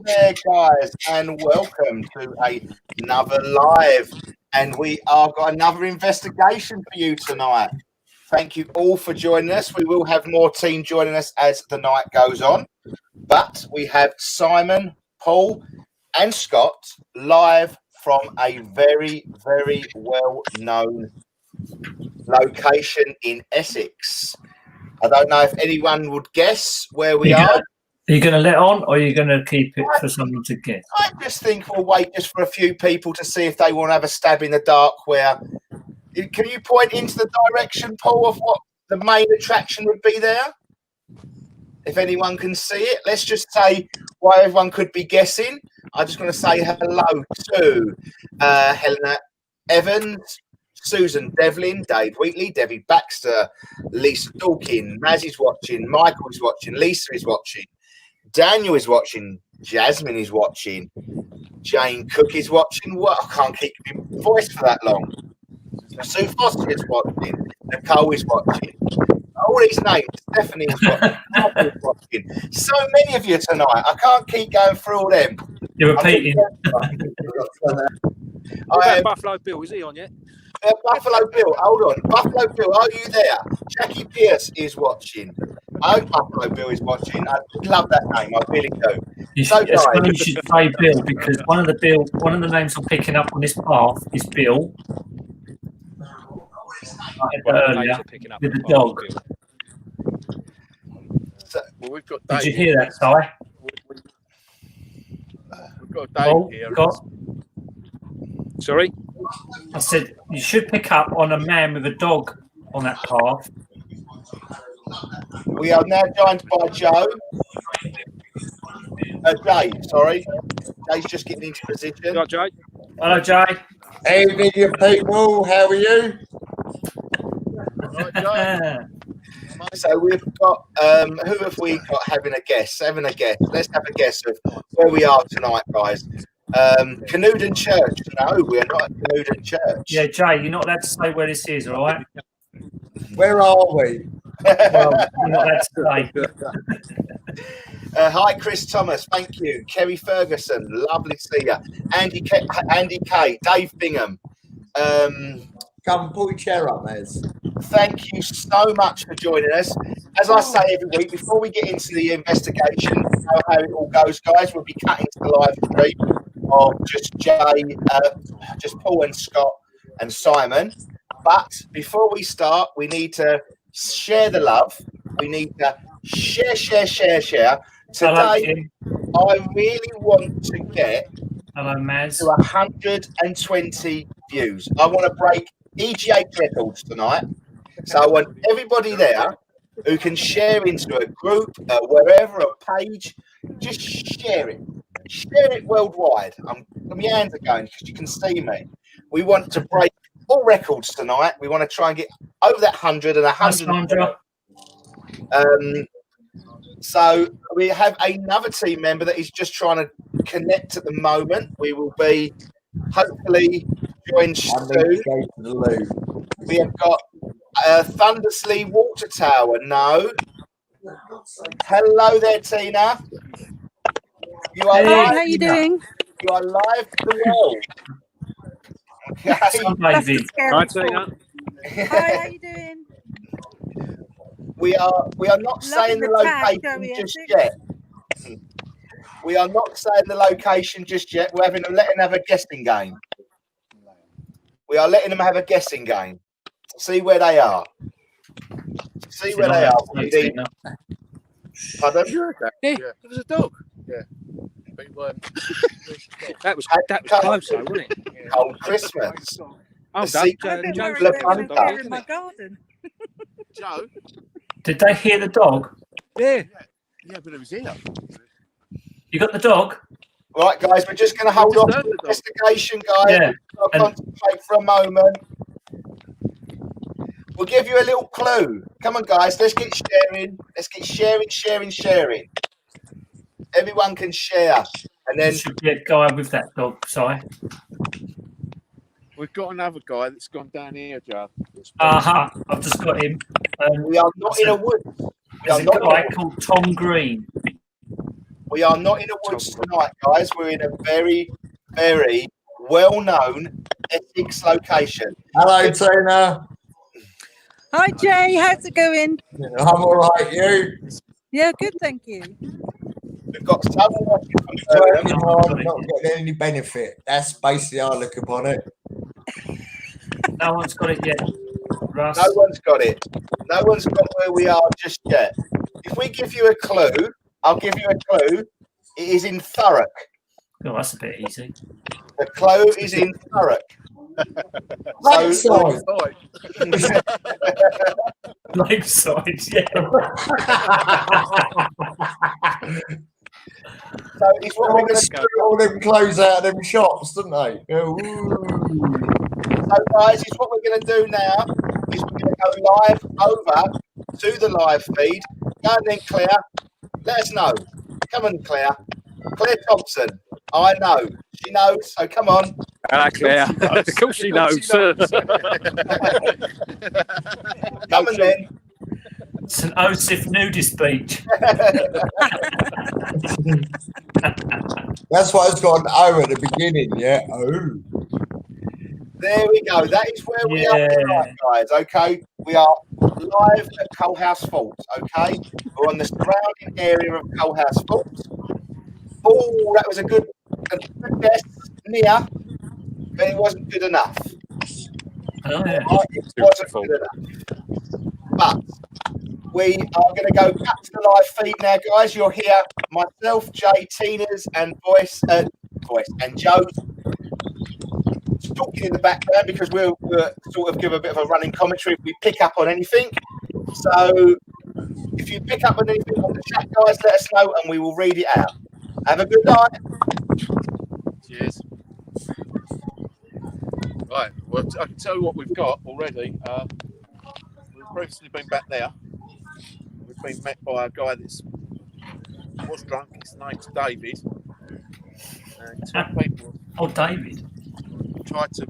there, guys, and welcome to another live. And we are got another investigation for you tonight. Thank you all for joining us. We will have more team joining us as the night goes on. But we have Simon, Paul, and Scott live from a very, very well-known location in Essex. I don't know if anyone would guess where we are. Are you going to let on, or are you going to keep it for someone to guess? I just think we'll wait just for a few people to see if they want to have a stab in the dark. Where can you point into the direction, Paul, of what the main attraction would be there? If anyone can see it, let's just say why everyone could be guessing. I'm just going to say hello to Helena Evans, Susan Devlin, Dave Wheatley, Debbie Baxter, Lisa Dawkins, Maz is watching, Michael is watching, Lisa is watching, Daniel is watching, Jasmine is watching, Jane Cook is watching. Well, I can't keep my voice for that long. Sue Foster is watching, Nicole is watching. All these names, Stephanie is watching. So many of you tonight. I can't keep going through all them. You're repeating. Buffalo Bill, is he on yet? Buffalo Bill, hold on. Buffalo Bill, are you there? Jackie Pierce is watching. I hope Buffalo Bill is watching. I love that name. I really do. You should say Bill, because one of the names I'm picking up on this path is Bill. Earlier with the dog. So, well, we've got Did you hear that, Si? We've got Dave here. Sorry? I said you should pick up on a man with a dog on that path. We are now joined by Joe. Jay, sorry. Jay's just getting into position. Right, Jay. Hello, Jay. Hey, video people. How are you? Right, Jay. So we've got, who have we got having a guess? Let's have a guess of where we are tonight, guys. Canooden Church. No, we're not at Canooden Church. Yeah, Jay, you're not allowed to say where this is, all right? Where are we? Well, you're not allowed to say. Hi, Chris Thomas. Thank you. Kerry Ferguson. Lovely to see you. Andy K. Dave Bingham. Come pull your chair up, Mez. Thank you so much for joining us. As I say every week, before we get into the investigation, how it all goes, guys, we'll be cutting to the live stream of just Jay, just Paul and Scott and Simon. But before we start, we need to share the love. We need to share. Today, I really want to get Maz. to 120 views. I want to break EGH records tonight. So I want everybody there who can share into a group, wherever, a page, just share it. Share it worldwide. My hands are going because you can see me. We want to break all records tonight. We want to try and get over that 100 and 100. So we have another team member that is just trying to connect at the moment. We will be hopefully joined soon. We have got Thundersley Water Tower. No. Hello there, Tina. You are live. How are you doing? You are live to the world. Okay. Hi, Tina. Hi, how you doing? We are not saying the location just yet. We are not saying the location just yet. We're letting them have a guessing game. We are letting them have a guessing game. See where they are. See where they are. Pardon? Yeah, there was a dog. Yeah. That was close, though, wasn't it? Yeah. Cold Christmas. I've been worried in my garden. Joe? Did they hear the dog? Yeah, but it was here. You got the dog? Right, guys, we're just going to hold off the investigation, guys. Yeah. I'll concentrate for a moment. We'll give you a little clue. Come on, guys, let's get sharing. Let's get sharing. Everyone can share. And then you should get a guy with that dog, sorry. We've got another guy that's gone down here, Joe. I've just got him. We are not in a wood. There's a guy called Tom Green. We are not in the woods tonight, guys. We're in a very, very well-known Essex location. Hello, Tina. Hi, Jay. How's it going? I'm all right. You? Yeah, good, thank you. We've got someone watching from Working Birmingham. hard, not getting any benefit. That's basically how I look upon it. No one's got it yet, Russ. No one's got it. No one's got where we are just yet. If we give you a clue, I'll give you a clue. It is in Thurrock. Oh, that's a bit easy. The clue is in Thurrock. Lakeside. Lakeside, yeah. So it's what we're going to do. All them clothes out of them shops, didn't they? Ooh. So, guys, it's what we're going to do now. Is we're going to go live over to the live feed. Go and then Claire, let us know. Come on, Claire. Claire Thompson. I know. She knows. So come on. Hello, Claire. Of course she knows. Come on then. St. Osiph nudist beach. That's why it's got an O at the beginning, yeah? Oh. There we go. That is where we are tonight, guys. Okay, we are live at Coalhouse Falls. Okay, we're on the surrounding area of Coalhouse Falls. Oh, that was a good guess, near, but it wasn't good enough. Oh, yeah. It wasn't good enough. But we are going to go back to the live feed now, guys. You'll hear myself, Jay, Tina's, and Voice and Joe talking in the background because we'll sort of give a bit of a running commentary if we pick up on anything. So if you pick up on anything on the chat, guys, let us know and we will read it out. Have a good night. Cheers. Right, well, I can tell you what we've got already. We've previously been back there. We've been met by a guy that was drunk. His name's David. And two people Oh, David. tried to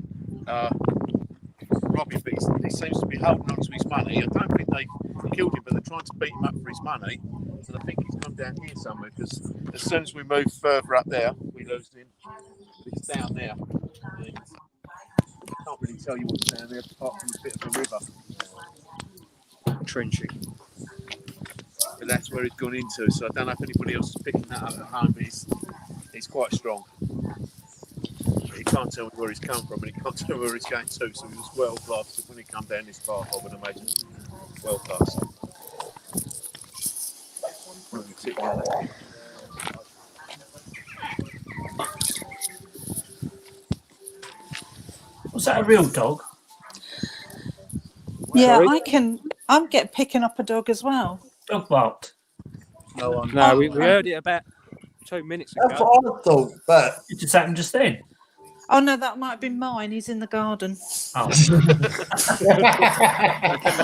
rob him, but he seems to be holding on to his money. I don't think they killed him, but they're trying to beat him up for his money. So I think he's gone down here somewhere because as soon as we move further up there, we lose him. He's down there. And I can't really tell you what's down there apart from a bit of a river. Trenching. But that's where he's gone into. So I don't know if anybody else is picking that up at home, but he's quite strong. He can't tell where he's come from and he can't tell where he's going to, so he was well blasted when he come down this path, I would imagine. Well past. Was that a real dog? Yeah, Sorry? I'm picking up a dog as well. Dog barked. No, we heard it about 2 minutes That's ago. what I thought, but It just happened just then. Oh no, that might have been mine. He's in the garden. Oh.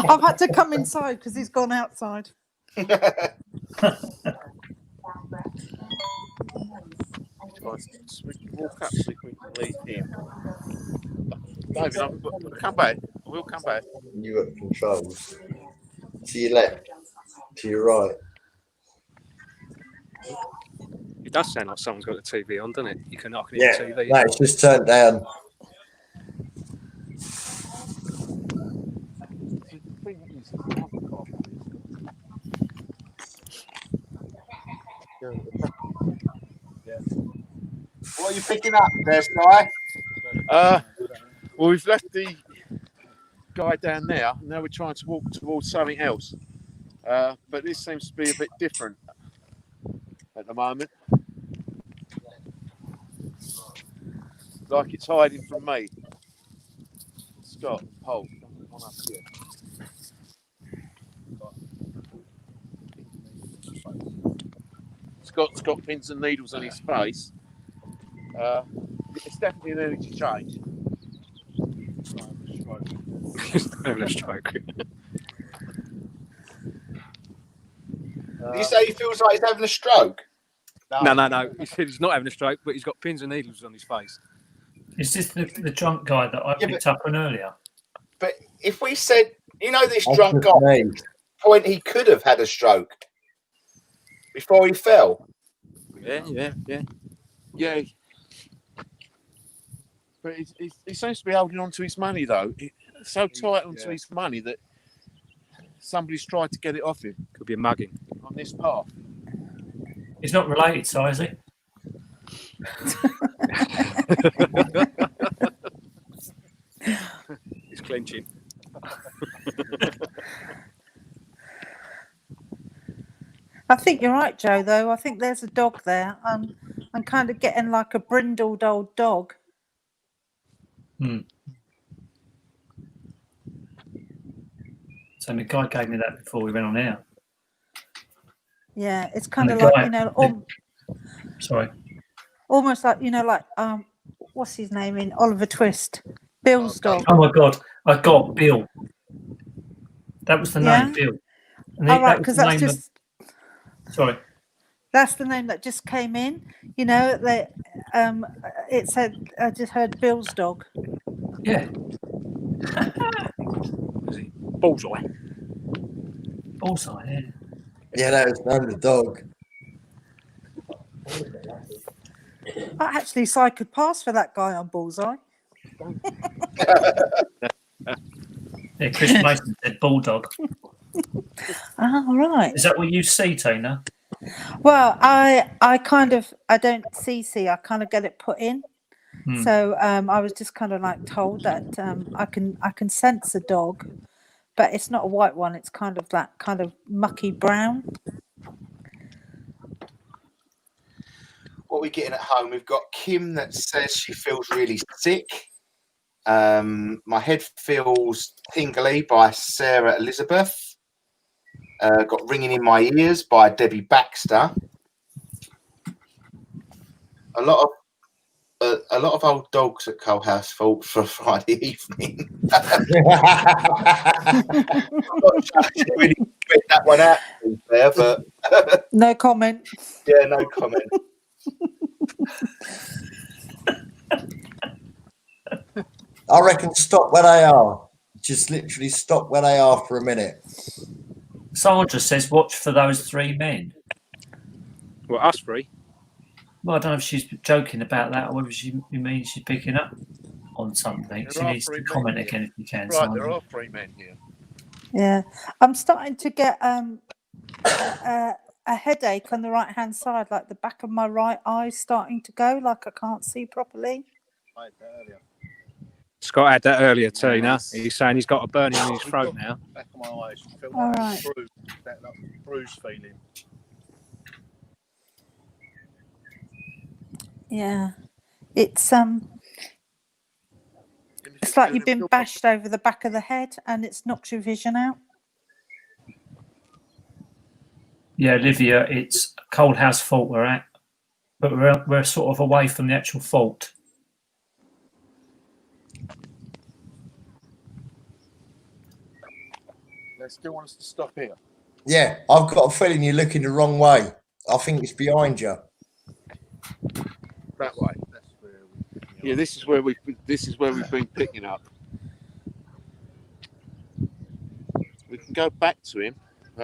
I've had to come inside because he's gone outside. we walk up so we can leave him. David, we'll come back. We'll come back. you got controls. To your left, to your right. It does sound like someone's got the TV on, doesn't it? I can hear Yeah, the TV. no, it's just turned down. What are you picking up there, Sky? Well, we've left the guy down there. Now we're trying to walk towards something else. But this seems to be a bit different at the moment. Like it's hiding from me. Scott, hold. One up here. Scott's got pins and needles on his face. It's definitely an energy change. Having a stroke. Did you say he feels like he's having a stroke? No. He said he's not having a stroke, but he's got pins and needles on his face. Is this the drunk guy that I picked up on earlier? But if we said, this That's drunk just guy, me. point he could have had a stroke before he fell. Yeah. Yeah. But he seems to be holding on to his money, though. He's so tight onto his money that somebody's tried to get it off him Could be a mugging. on this path. He's not related, so is he? He's clenching. I think you're right, Joe, though. I think there's a dog there. I'm kind of getting like a brindled old dog. So the guy gave me that before we went on air. Yeah, it's kind And of the like, guy- you know, Sorry. almost like, you know, like, what's his name in Oliver Twist? Bill's dog. Oh my God, I got Bill. That was the Yeah? name, Bill. And All right, that was because the that's name just... Sorry. That's the name that just came in. You know, it said, I just heard Bill's dog. Yeah. Bullseye. Bullseye, yeah. Yeah, that was the name of the dog. Actually, so I could pass for that guy on Bullseye. Yeah, Chris Mason said Bulldog. Oh, right. Is that what you see, Tina? Well, I kind of, I don't see, I kind of get it put in. So I was just kind of like told that I can sense a dog, but it's not a white one. It's kind of that kind of mucky brown. What are we getting at home? We've got Kim that says she feels really sick. My head feels tingly by Sarah Elizabeth. Got ringing in my ears by Debbie Baxter. A lot of old dogs at Coalhouse Fault for Friday evening. I'm not sure I should really read that one out, to be fair, but No comment. yeah, no comment. I reckon stop where they are. Just literally stop where they are for a minute. Sandra says, watch for those three men. Well, us three. Well, I don't know if she's joking about that or whether you mean she's picking up on something. She needs to comment again if you can. Right, Sandra. there are 3 men here. Yeah, I'm starting to get a headache on the right hand side, like the back of my right eye is starting to go, like I can't see properly. I had that earlier. Scott had that earlier, Tina. Nice. He's saying he's got a burning in his throat now. Back of my eyes. I felt All like right. that bruise feeling. Yeah, it's like you've been bashed over the back of the head and it's knocked your vision out. Yeah, Olivia, it's a cold house fault we're at, but we're sort of away from the actual fault. They still want us to stop here. Yeah, I've got a feeling you're looking the wrong way. I think it's behind you. That way. That's where yeah, this is where we've been picking up. We can go back to him.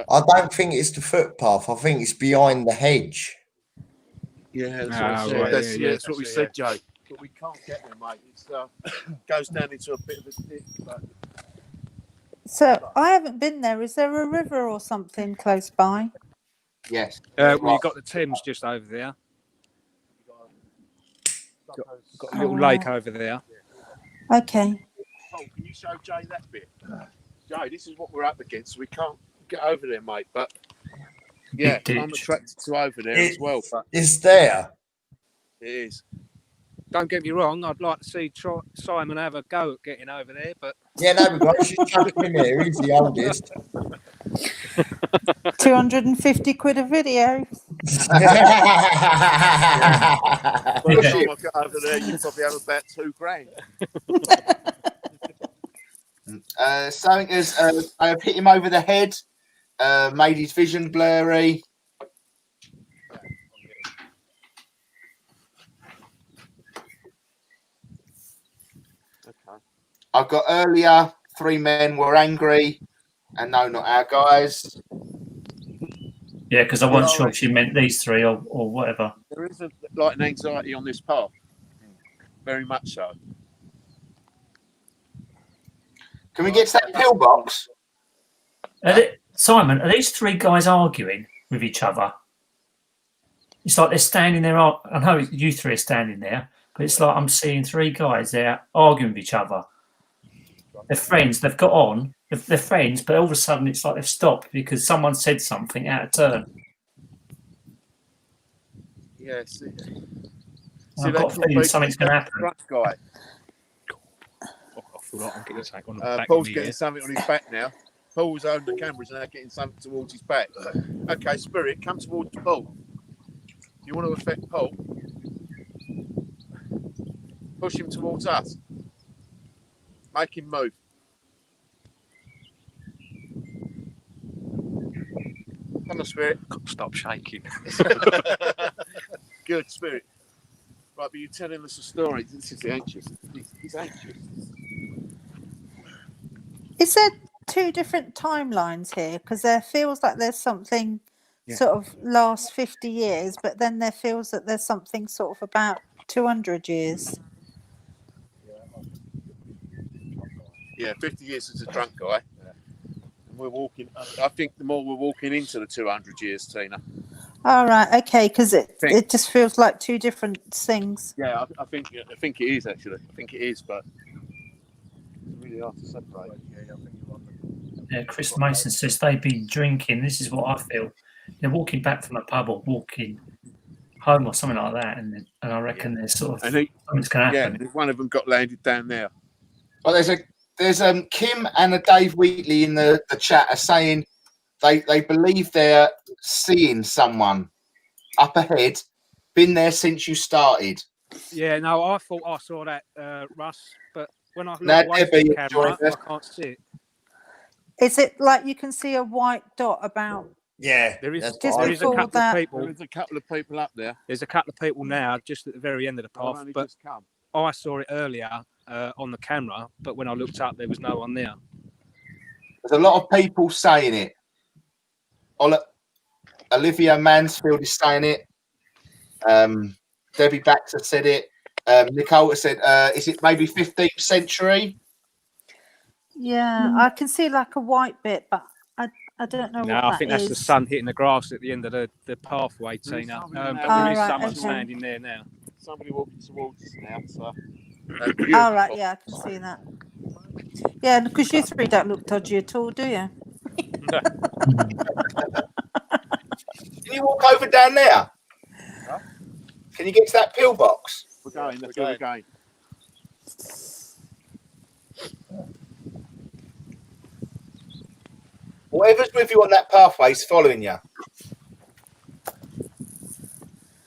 I don't think it's the footpath. I think it's behind the hedge. Yeah, that's what I said. Right, That's what we said, Joe. But we can't get there, mate. It goes down into a bit of a dip. But... So I haven't been there. Is there a river or something close by? Yes. Well, you've got the Thames just over there. Got a little lake over there. Okay. Oh, can you show Jay that bit? Jay, this is what we're up against. We can't get over there, mate. But yeah, I'm attracted to over there as well. But it's there. It is. Don't get me wrong. I'd like to see Simon have a go at getting over there, but yeah, no, because she's chuck him in there. He's the oldest. 250 quid a video. By the time I get over there, you probably have about $2,000. Something has I have hit him over the head, made his vision blurry. I've got earlier 3 men were angry, and no, not our guys. Yeah, because I wasn't sure if she meant these 3 or whatever. There is like an anxiety on this path. Very much so. Can we get to that pillbox? Simon, are these three guys arguing with each other? It's like they're standing there. I know you three are standing there, but it's like I'm seeing three guys there arguing with each other. They're friends. They've got on. They're friends, but all of a sudden it's like they've stopped because someone said something out of turn. Yeah. See, I've got a feeling something's going to happen. Truck guy. I feel like I'm getting something on the back Paul's of me getting here. something on his back now. Paul's holding the cameras and now getting something towards his back. Okay, Spirit, come towards Paul. You want to affect Paul? Push him towards us. Make him move. Come on, Spirit. Stop shaking. Good, Spirit. Right, but you're telling us a story. This is anxious. He's anxious. Is there two different timelines here? Because there feels like there's something sort of last 50 years, but then there feels that there's something sort of about 200 years. Yeah, 50 years as a drunk guy. And we're walking, I think the more we're walking into the 200 years, Tina. All right, okay, because it just feels like two different things. Yeah, I think it is actually. I think it is, but it's really hard to separate. Yeah, Chris Mason says they've been drinking. This is what I feel. They're walking back from a pub or walking home or something like that, and I reckon there's sort of something's going to happen. Yeah, one of them got landed down there. Well, there's Kim and a Dave Wheatley in the chat are saying they believe they're seeing someone up ahead. Been there since you started. Yeah, no, I thought I saw that, Russ, but when I look Now, away from Debbie, the camera, join us. I can't see it. Is it like you can see a white dot about? Yeah, There is Just a before couple that- of people. There is a couple of people up there. There's a couple of people now, just at the very end of the They've path. only But just come. I saw it earlier on the camera. But when I looked up, there was no one there. There's a lot of people saying it. Olivia Mansfield is saying it. Debbie Baxter said it. Nicole said, is it maybe 15th century? Yeah, I can see like a white bit, but I don't know No, what I that think that's the is. sun hitting the grass at the end of the pathway, There is Tina. somebody But now. there is Oh, right, someone okay. standing there now. Somebody walking towards us now. So. All right, yeah, I can see that. Yeah, because you three don't look dodgy at all, do you? Can you walk over down there? Huh? Can you get to that pillbox? We're going. Let's go again. Whatever's with you on that pathway is following you.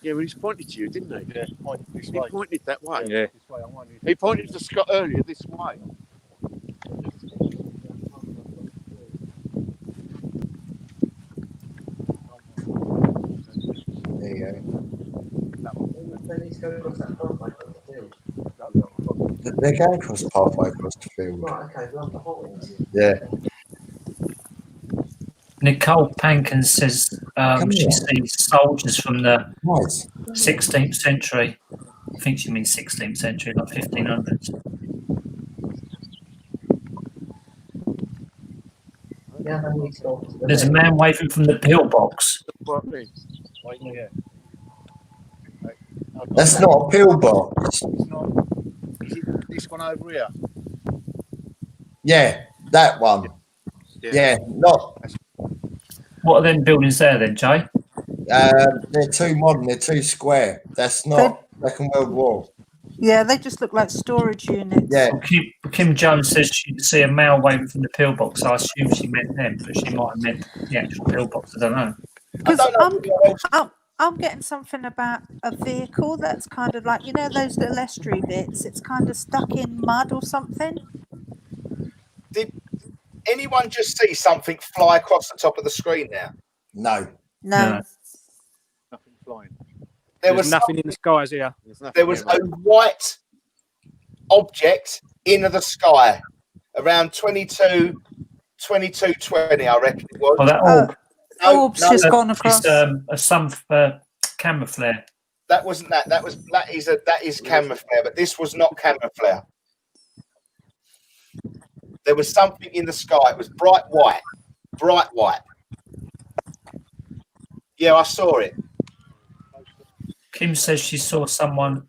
Yeah, well, he's pointed to you, didn't he? Yeah, point this He way. pointed that way. Yeah. This way. I want you. He pointed to Scott earlier this way. there you go. They're going across the pathway across the field. Yeah. Nicole Pankin says she sees soldiers from the Nice. 16th century. I think she means 16th century, not 1500s. There's a man waving from the pillbox. Yeah. That's not a pillbox. It's not. Is it this one over here? Yeah, that one. Yeah, not. What are them buildings there then, Jay? They're too modern. They're too square. That's not Second World War. Yeah, they just look like storage units. Yeah. Kim Jones says she could see a male waving from the pillbox. I assume she meant them, but she might have meant the actual pillbox. I don't know. Because I'm getting something about a vehicle that's kind of like, you know, those little estuary bits. It's kind of stuck in mud or something. Did anyone just see something fly across the top of the screen now? No. No. Nothing flying. There There's was nothing in the skies here. There was a white object in the sky around 2020, I reckon it was. Well, that orb. Orb's just gone across. It's some camera flare. That wasn't that. That is camera flare, but this was not camera flare. There was something in the sky. It was bright white. Bright white. Yeah, I saw it. Kim says she saw someone.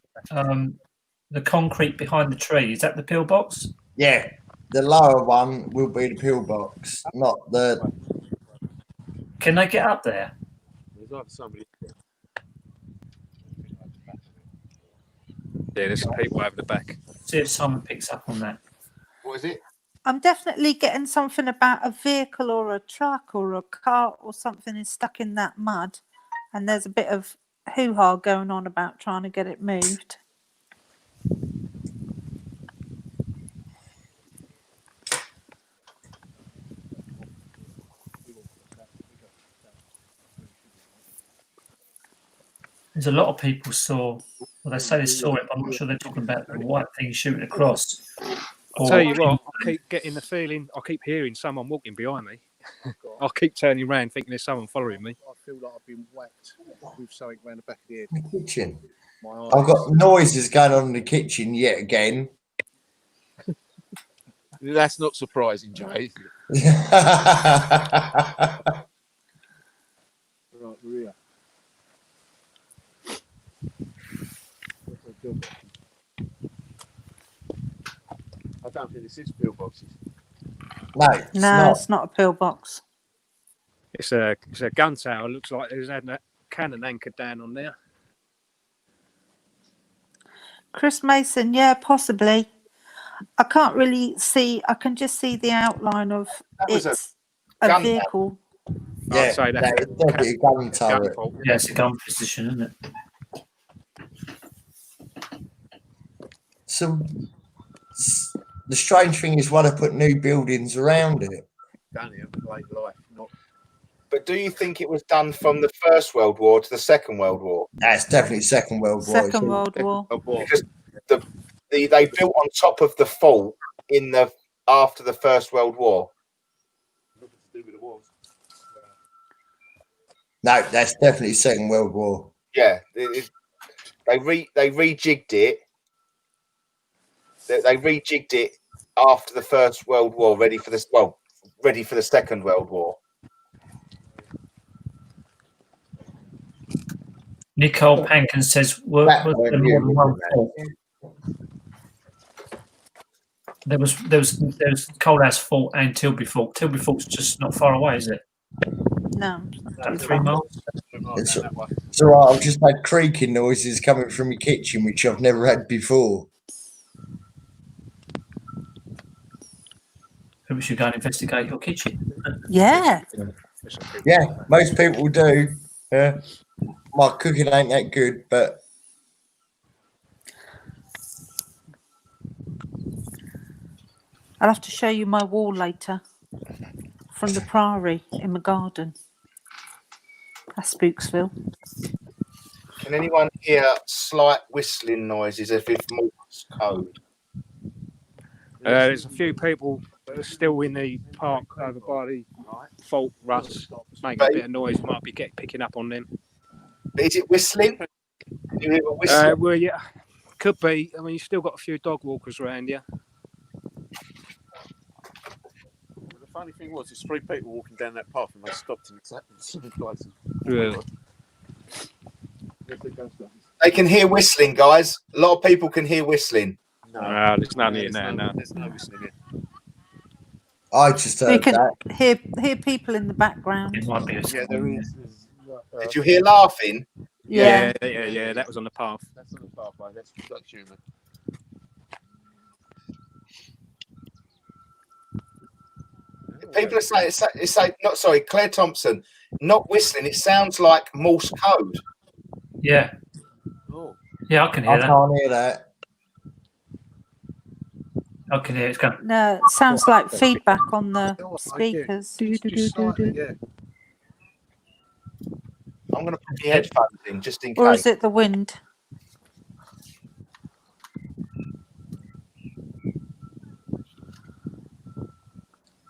The concrete behind the tree. Is that the pillbox? Yeah, the lower one will be the pillbox, not the. Can they get up there? There's either somebody. Yeah, there's some people over the back. See if someone picks up on that. What is it? I'm definitely getting something about a vehicle or a truck or a car or something is stuck in that mud, and there's a bit of hoo-ha going on about trying to get it moved. There's a lot of people saw. Well, they say they saw it, but I'm not sure they're talking about the white thing shooting across. I'll tell you what, I keep getting the feeling, I keep hearing someone walking behind me. I keep turning around thinking there's someone following me. I feel like I've been whacked with something around the back of the head. The kitchen. My eyes. I've got noises going on in the kitchen yet again. That's not surprising, Jay. Right, we're here. I don't think this is pillboxes. No, it's No, not. it's not a pillbox. It's a gun tower. Looks like there's a cannon anchored down on there. Chris Mason, yeah, possibly. I can't really see. I can just see the outline of That was it's a a gun vehicle. Yeah, I'd say that's it's definitely a gun turret. fault. Yeah, it's a gun position, isn't it? So the strange thing is why they put new buildings around it. Done it late life, not. But do you think it was done from the First World War to the Second World War? That's definitely Second World War. Second World War. Because they built on top of the fort after the First World War. Nothing to do with the wars. No, that's definitely Second World War. Yeah, they rejigged it. They rejigged it after the First World War, ready for the Second World War. Nicole Pankin says, was there more than one fault? There was Coalhouse Fort and Tilbury Fort. Tilbury Fort's just not far away, is it? No. About 3 miles. It's all right. I've just had creaking noises coming from your kitchen, which I've never had before. Maybe we should go and investigate your kitchen. Yeah. Yeah, most people do. Yeah. My cooking ain't that good, but I'll have to show you my wall later from the Priory in the garden. That's Spooksville. Can anyone hear slight whistling noises as if Morse code? There's a few people that are still in the park over by the fault, Russ, making a bit of noise. Might be picking up on them. Is it whistling? Can you hear a whistle? Well, yeah, could be. I mean, you've still got a few dog walkers around here. The funny thing was, there's 3 people walking down that path and they stopped in exactly the same places. Really? They can hear whistling, guys. A lot of people can hear whistling. No, There's none here now. No. There's no whistling here. I just You heard can that. hear people in the background. It might be a Yeah, there is. Did you hear laughing? Yeah. Yeah. That was on the path. That's on the pathway. That's human. People are saying, not sorry, Claire Thompson, not whistling. It sounds like Morse code. Yeah. Oh. Yeah, I can hear I that. can't hear that. I can hear it's going. No, it sounds like feedback on the Oh, I speakers. Just slightly, yeah. I'm going to put the headphones in just in Or case. is it the wind?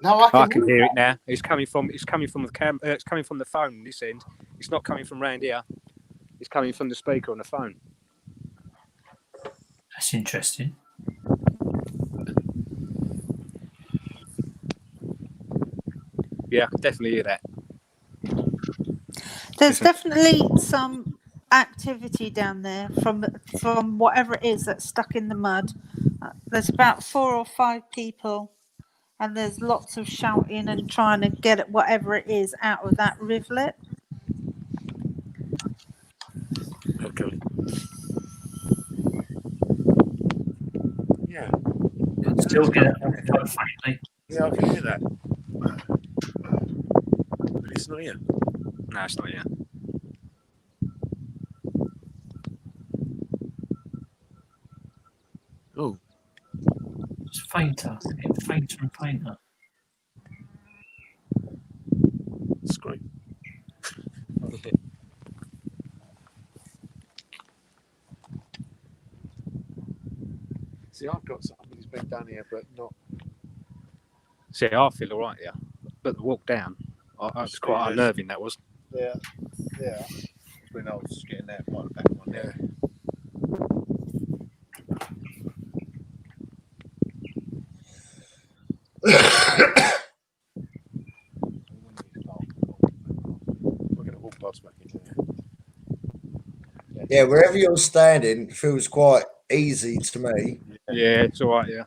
No, I can hear it now. It's coming from the it's coming from the phone this end. It's not coming from round here. It's coming from the speaker on the phone. That's interesting. Yeah, I can definitely hear that. There's definitely some activity down there from whatever it is that's stuck in the mud. There's about 4 or 5 people, and there's lots of shouting and trying to get at whatever it is out of that rivulet. Okay. Yeah. Still get it faintly. Yeah, I can hear that. But it's not here. No, it's not here. Oh, It's fainter. It's fainter and fainter. scream. See, I've got something that's been done here, but not. See, I feel all right here, but the walk down, I was quite unnerving. That was. Yeah. When I was just getting that right back on there. We're going to walk past back in here. Yeah, wherever you're standing feels quite easy to me. Yeah, it's all right. Yeah.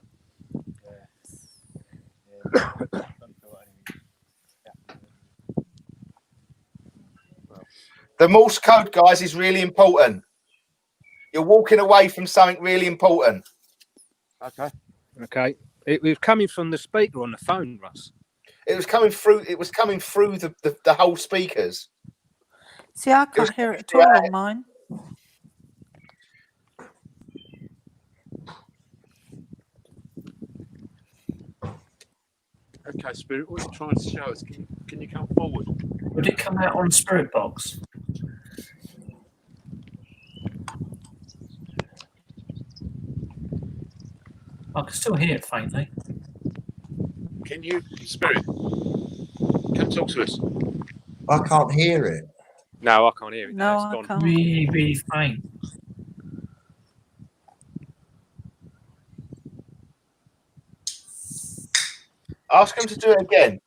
The Morse code, guys, is really important. You're walking away from something really important. Okay. Okay. It was coming from the speaker on the phone, Russ. It was coming through. It was coming through the whole speakers. See, I can't hear it at all on mine. Okay, Spirit, what are you trying to show us? Can you come forward? Would it come out on the spirit box? I can still hear it faintly. Can you, Spirit, come talk to us? I can't hear it. No, I can't hear it. No, It's I gone. can't. Really, really faint. Ask him to do it again.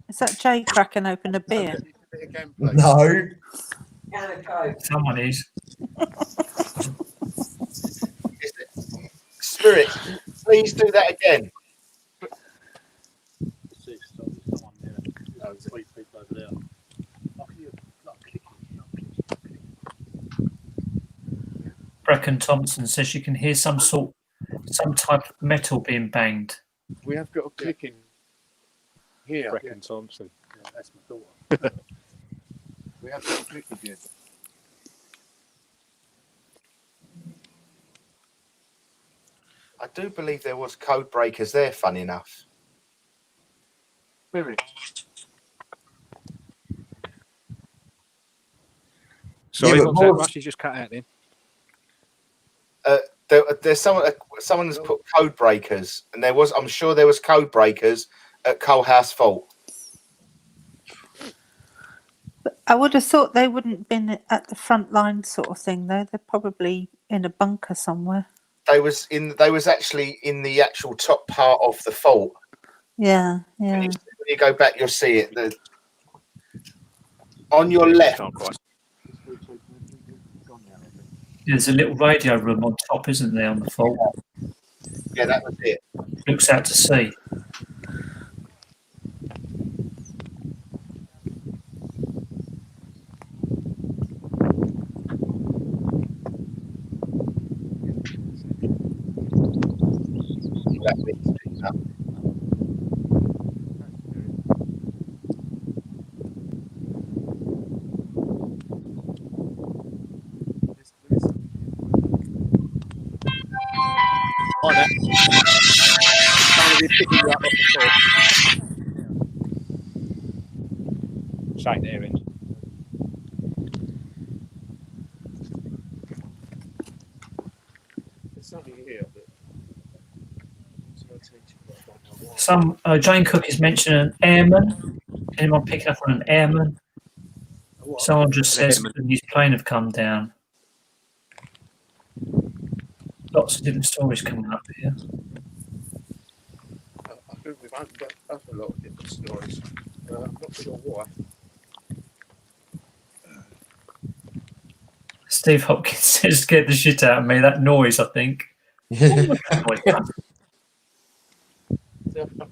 Is that Jay cracking open a beer? Do it again, please. No. Someone is. Spirit, please do that again. Someone there. No, there's 3 people over there. I can hear like clicking. Brecken Thompson says she can hear some type of metal being banged. We have got a clicking here. Brecken Thompson. Yeah, that's my daughter. We have got a clicking here. I do believe there was code breakers there, funny enough. Spirit. Sorry, Yeah, what but was that? Russ, you just cut out then. There's someone has put code breakers, and I'm sure there was code breakers at Coalhouse Fault. I would have thought they wouldn't have been at the front line sort of thing, though. They're probably in a bunker somewhere. They was actually in the actual top part of the fault. Yeah. When you go back, you'll see it. On your left. There's a little radio room on top, isn't there, on the fault? Yeah, that was it. Looks out to sea. Right now. Someone will be picking you up off the floor. Shake there, in. There's something here. Jane Cook is mentioning an airman. Anyone pick up on an airman? Someone just says his plane have come down. Lots of different stories coming up here. I think we've opened up a lot of different stories. I'm not sure why. Steve Hopkins says, "Get the shit out of me." That noise, I think. I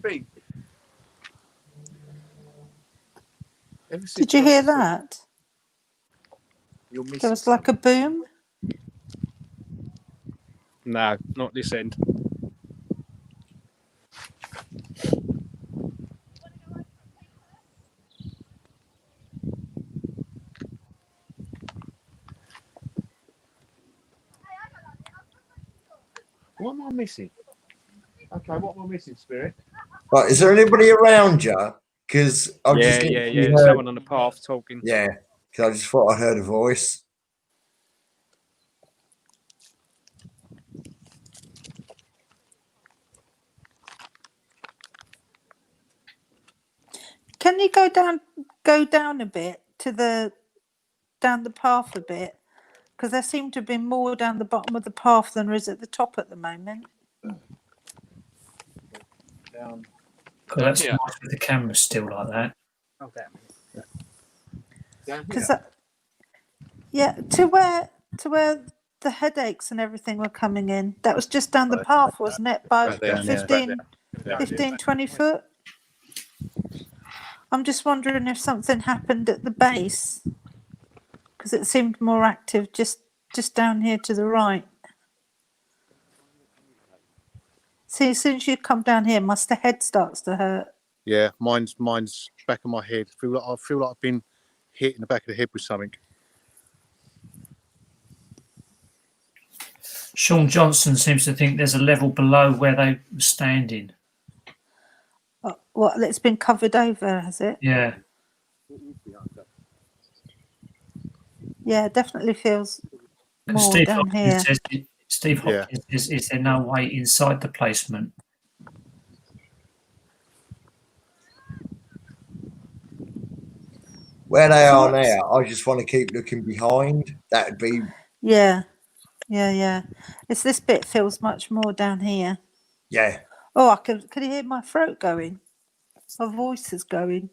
think. Did you hear that? There was like a boom. No, not this end. What am I missing? Okay, what am I missing, Spirit? Right, is there anybody around you? Because I just Yeah. heard, Someone on the path talking. yeah, because I just thought I heard a voice. Can you go down a bit down the path a bit? Because there seem to be more down the bottom of the path than there is at the top at the moment. Down. God, that's nice with the camera still like that. Oh, damn. Down Because here. to where the headaches and everything were coming in, that was just down the path, wasn't it? By Back there, 15, 20 foot. I'm just wondering if something happened at the base, because it seemed more active just down here to the right. See, as soon as you come down here, my head starts to hurt. Yeah, mine's back of my head. I feel like I've been hit in the back of the head with something. Sean Johnson seems to think there's a level below where they were standing. What? It's been covered over, has it? Yeah. Yeah, it definitely feels more Steve down Hopkins here. says, is there no way inside the placement? Where they are now, I just want to keep looking behind. That would be. Yeah. It's this bit feels much more down here. Yeah. Oh, could you hear my throat going? My voice is going.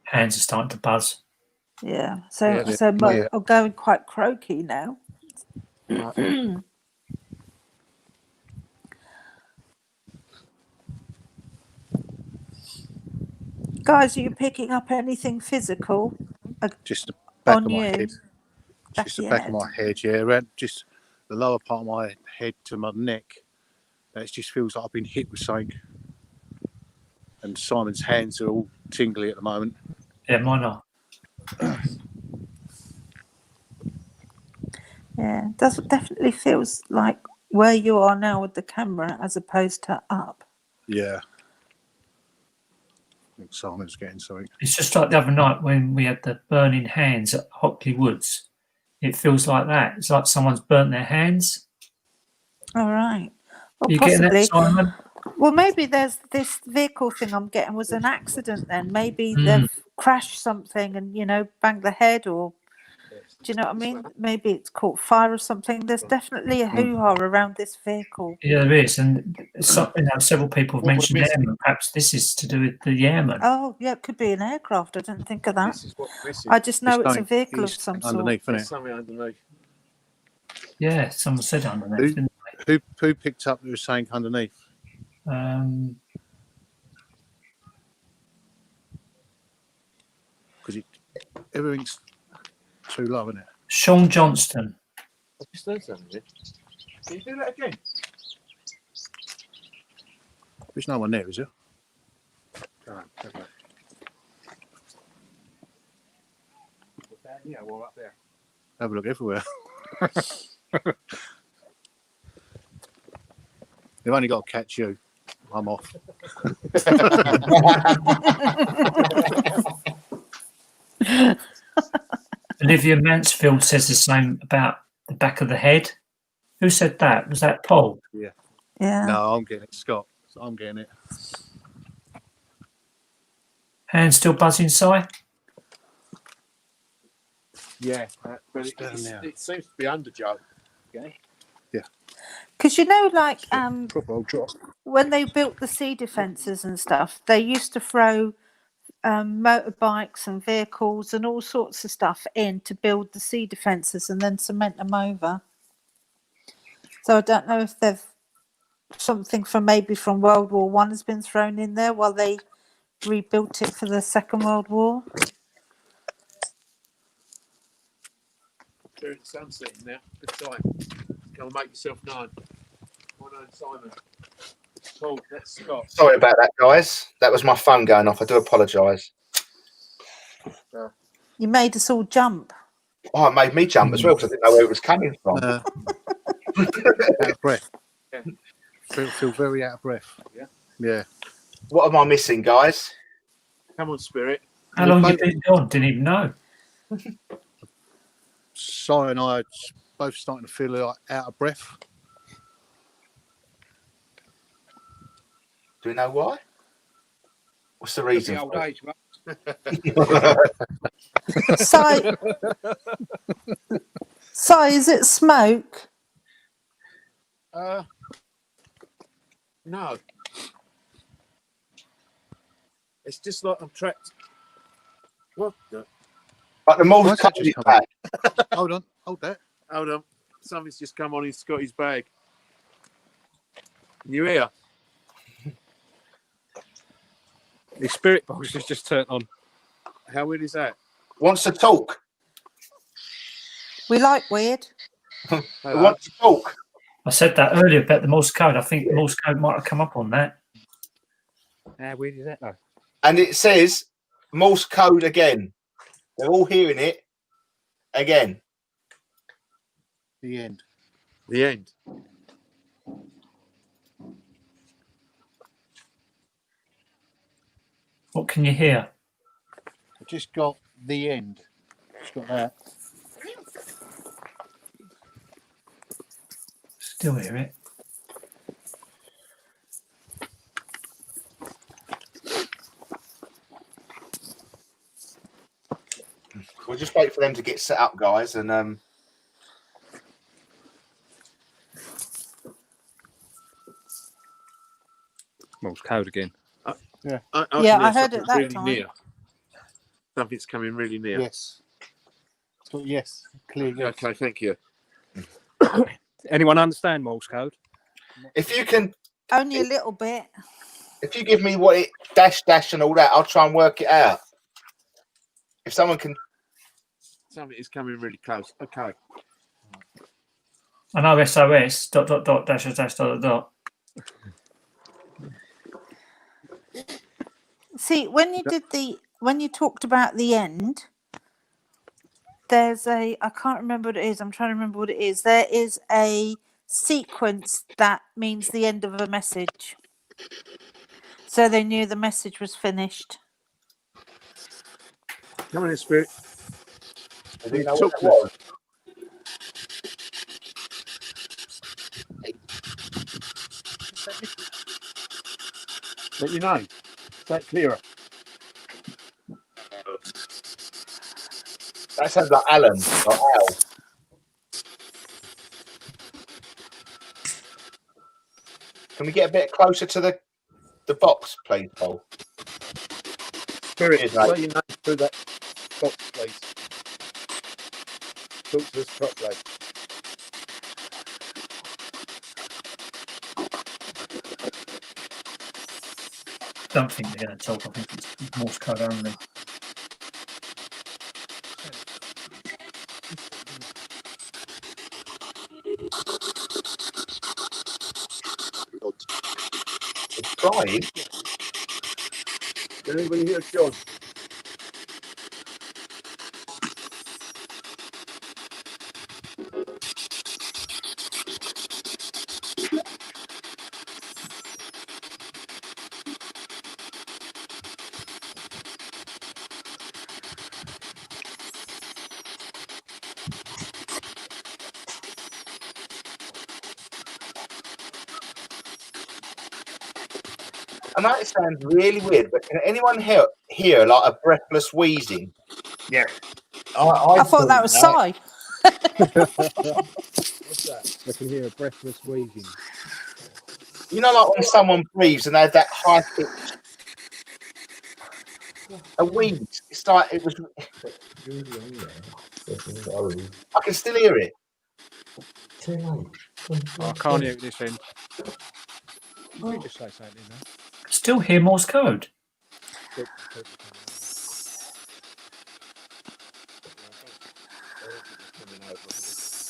Hands are starting to buzz. Yeah. So I'm going quite croaky now. Guys, are you picking up anything physical? Just the back on of my you? head. Just the back of my head, yeah. Around just the lower part of my head to my neck. It just feels like I've been hit with something. And Simon's hands are all tingly at the moment. Yeah, mine are. Yeah, it definitely feels like where you are now with the camera as opposed to up. Yeah. I think Simon's getting something. It's just like the other night when we had the burning hands at Hockley Woods. It feels like that. It's like someone's burnt their hands. All right. Well, you possibly. Getting that, Simon? Well, maybe there's this vehicle thing I'm getting was an accident then. Maybe they've crashed something and, banged the head or... Do you know what I mean? Maybe it's caught fire or something. There's definitely a hoo-ha around this vehicle. Yeah, there is. And several people have mentioned airmen. Perhaps this is to do with the airmen. Oh, yeah, it could be an aircraft. I didn't think of that. I just know it's a vehicle of some sort. Underneath, isn't it? Something underneath. Yeah, someone said underneath, didn't they? Who picked up that was saying underneath? Because everything's too low, isn't it? Sean Johnston. I just heard something. Can you do that again? There's no one there, is there? Down here or up there? Have a look everywhere. They've only got to catch you. I'm off. Olivia Mansfield says the same about the back of the head. Who said that? Was that Paul? Yeah. No, I'm getting it, Scott. I'm getting it. Hands still buzzing, Si? Yeah, but down there. it seems to be under Joe. Okay. Because you know, like Proper old drop. when they built the sea defences and stuff, they used to throw motorbikes and vehicles and all sorts of stuff in to build the sea defences and then cement them over. So I don't know if they've something from maybe from World War One has been thrown in there while they rebuilt it for the Second World War. During the sunset now. Good time. Come and make yourself known. My name's Simon. Paul, that's Scott. Sorry about that, guys. That was my phone going off. I do apologise. You made us all jump. Oh, it made me jump as well because I didn't know where it was coming from. Out of breath. Yeah. Feel very out of breath. Yeah. Yeah. What am I missing, guys? Come on, Spirit. How long you been gone? Didn't even know. Si and I are both starting to feel like out of breath. Do we know why? What's the reason? The old for age, mate. Si, is it smoke? No. It's just like I'm trapped. What the? Like the Morse Why's that code just is come back. Hold on. Hold that. Hold on. Something's just come on in Scotty's bag. You hear? The spirit box has just turned on. How weird is that? Wants to talk. We like weird. It wants to talk. I said that earlier about the Morse code. I think the Morse code might have come up on that. How weird is that, though? And it says Morse code again. They're all hearing it again. The end. The end. What can you hear? I just got the end. Just got that. Still hear it. We'll just wait for them to get set up, guys, and Morse code again. I I can hear heard it something that really time. near. Something's coming really near. Yes. It's got yes. Clear yes. Okay, thank you. Anyone understand Morse code? if you can, Only a little bit. if you give me what it dash and all that, I'll try and work it out. If someone can, Something is coming really close. Okay. I know SOS .. dash .. See, when you talked about the end, there's I can't remember what it is. I'm trying to remember what it is. There is a sequence that means the end of a message. So they knew the message was finished. Come on in, Spirit. do you know what that was? Let you know. Is that clearer? That sounds like Alan or Al. Can we get a bit closer to the box, please, Paul? Spirit, Cheers, mate. say your name through that box, please. Talk to us properly. Don't think they're going to talk. I think it's Morse code only. It's trying. Can anybody hear John? I know it sounds really weird, but can anyone hear like a breathless wheezing? Yeah. I thought that was Si. What's that? I can hear a breathless wheezing. You know, like when someone breathes and they have that high pitch, a wheeze. It's like it was. I can still hear it. I can't hear it this end. You could just say something, you know. Still hear Morse code.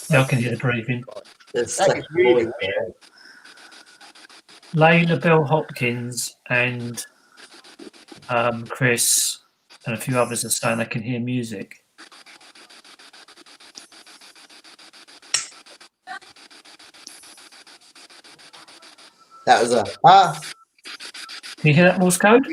Yeah, I can hear the breathing. That is really weird. Layla Bell Hopkins and Chris and a few others are saying they can hear music. That was a Can you hear that Morse code?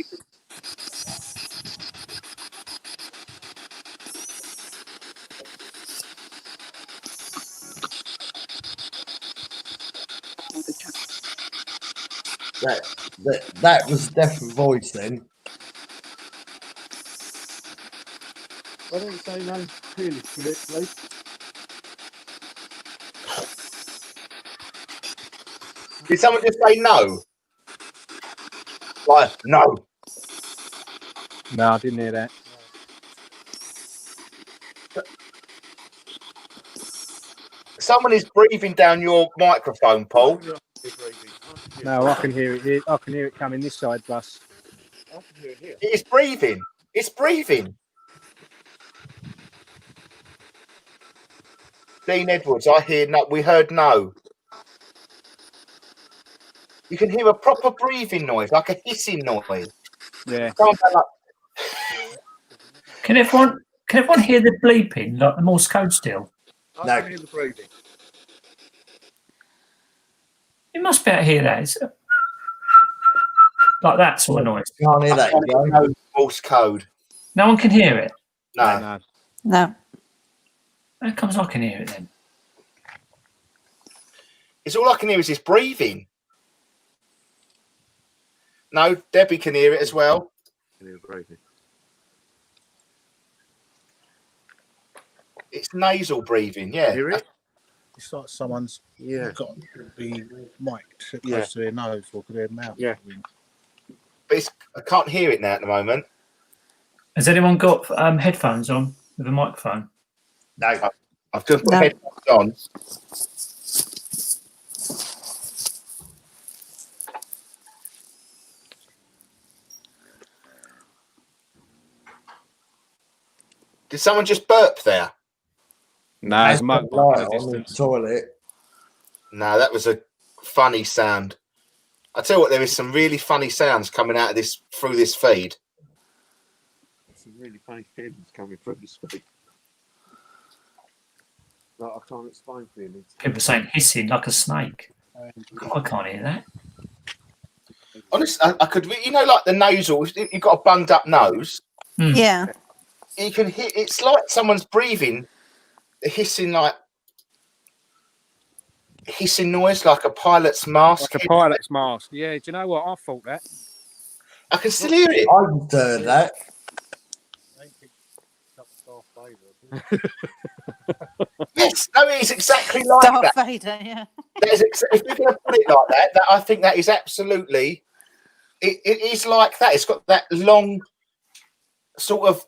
that was definitely voice then. I don't say no clearly to it, please. Did someone just say no? Like, no. No, I didn't hear that. Someone is breathing down your microphone, Paul. No, I can hear it. I can hear it coming this side, Bus. I can hear it here. It's breathing. It's breathing. Dean Edwards, I hear no. We heard no. You can hear a proper breathing noise, like a hissing noise. Yeah. Can everyone hear the bleeping, like the Morse code still? I can hear the breathing. You must be able to hear that. It's like that sort of noise. Can't hear that. No Morse code. No one can hear it. No. No. How comes I can hear it then? It's all I can hear is this breathing. No, Debbie can hear it as well. I can hear the breathing. It's nasal breathing, yeah. Hear it? It's like someone's got the mic close to their nose or to their mouth. Yeah. But I can't hear it now at the moment. Has anyone got headphones on with a microphone? No. I've just put headphones on. Did someone just burp there? No, it's a motorbike in the on the distance. toilet. No, that was a funny sound. I tell you what, there is some really funny sounds coming out of this through this feed. Some really funny feelings coming through this feed. Like, I can't explain feelings. People are saying hissing like a snake. I can't hear that. Honestly, I could, you know, like the nasal, you've got a bunged up nose. Yeah. You can hear, it's like someone's breathing, hissing noise, like a pilot's mask. Like a pilot's mask. Yeah, do you know what? I thought that. I can still hear it. I just heard that. Yes, no, it's exactly like Darth that. Vader, yeah. If you're going to put it like that, I think that is absolutely. It is like that. It's got that long sort of.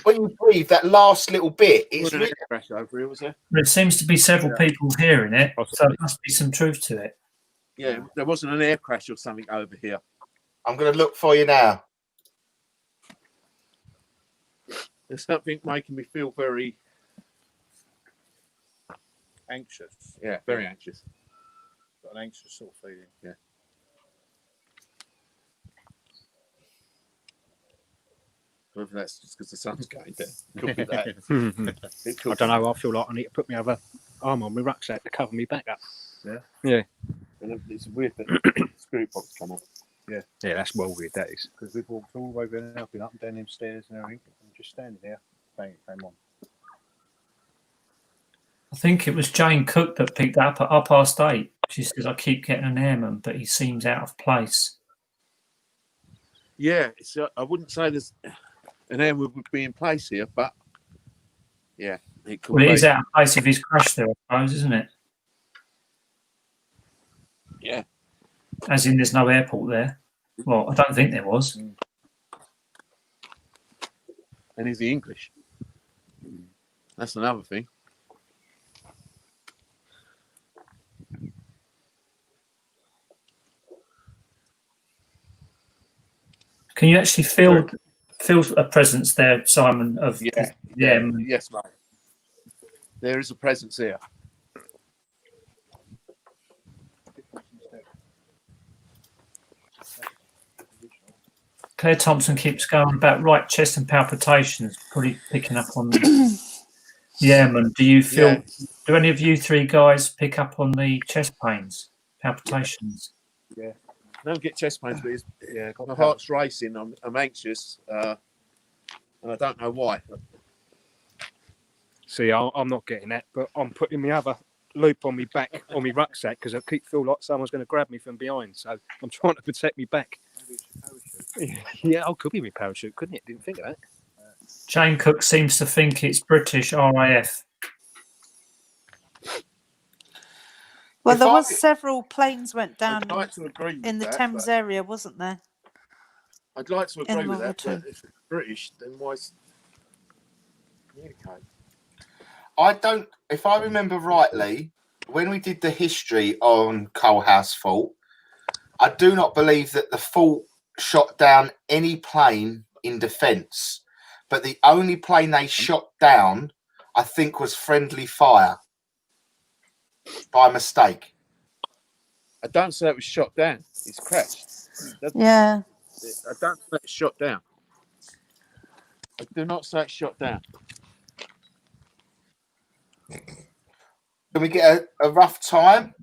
When you breathe, that last little bit. It's really, crash over here, was there? There seems to be several people hearing it, so there must be some truth to it. Yeah, there wasn't an air crash or something over here. I'm going to look for you now. There's something making me feel very Anxious. Yeah, very anxious. Got an anxious sort of feeling. Yeah. Whether that's just because the sun's going down. Could be that. It could I don't know. I feel like I need to put my other arm on my rucksack to cover me back up. Yeah. Yeah. And it's weird that the spirit box come up. Yeah, that's well weird, that is. Because we've walked all the way there, been up and down them stairs and everything, and just standing there, bang, it came on. I think it was Jane Cook that picked that up at 8:30. She says, I keep getting an airman, but he seems out of place. Yeah, it's. I wouldn't say there's an air would be in place here, but yeah, it could Well, it be. is out of place if he's crashed there, I suppose, isn't it? Yeah. As in, there's no airport there. Well, I don't think there was. And is he English? That's another thing. Can you actually feel a presence there, Simon? Of Yeah. Yes, mate. There is a presence here. Claire Thompson keeps going about right chest and palpitations, probably picking up on the airman. Do you feel? Yeah. Do any of you three guys pick up on the chest pains, palpitations? Yeah. I don't get chest pains, but my heart's racing. I'm anxious, and I don't know why. See, I'm not getting that, but I'm putting my other loop on my back, on my rucksack, because I keep feel like someone's going to grab me from behind. So I'm trying to protect me back. Yeah, could be my parachute, couldn't it? Didn't think of that. Jane Cook seems to think it's British RAF. Well, there was several planes went down I'd like to agree with in the that, Thames but area, wasn't there? I'd like to agree with that, World War but if it's British, then why is communicate? I don't. If I remember rightly, when we did the history on Coalhouse Fort, I do not believe that the fort shot down any plane in defence, but the only plane they shot down, I think, was friendly fire by mistake. I don't say it was shot down. It's crashed. Yeah. I don't say it's shot down. I do not say it's shot down. Can we get a rough time?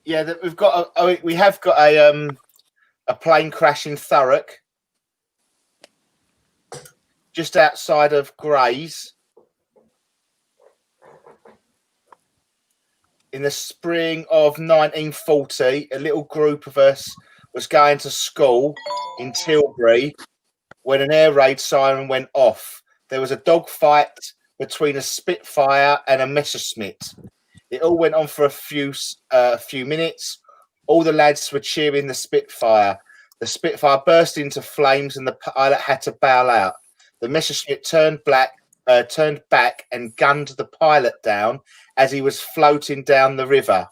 Yeah, that we've got. We have got a plane crash in Thurrock, just outside of Grays, in the spring of 1940. A little group of us was going to school in Tilbury when an air raid siren went off. There was a dogfight between a Spitfire and a Messerschmitt. It all went on for a few minutes. All the lads were cheering the Spitfire. The Spitfire burst into flames and the pilot had to bail out. The Messerschmitt turned back and gunned the pilot down as he was floating down the river.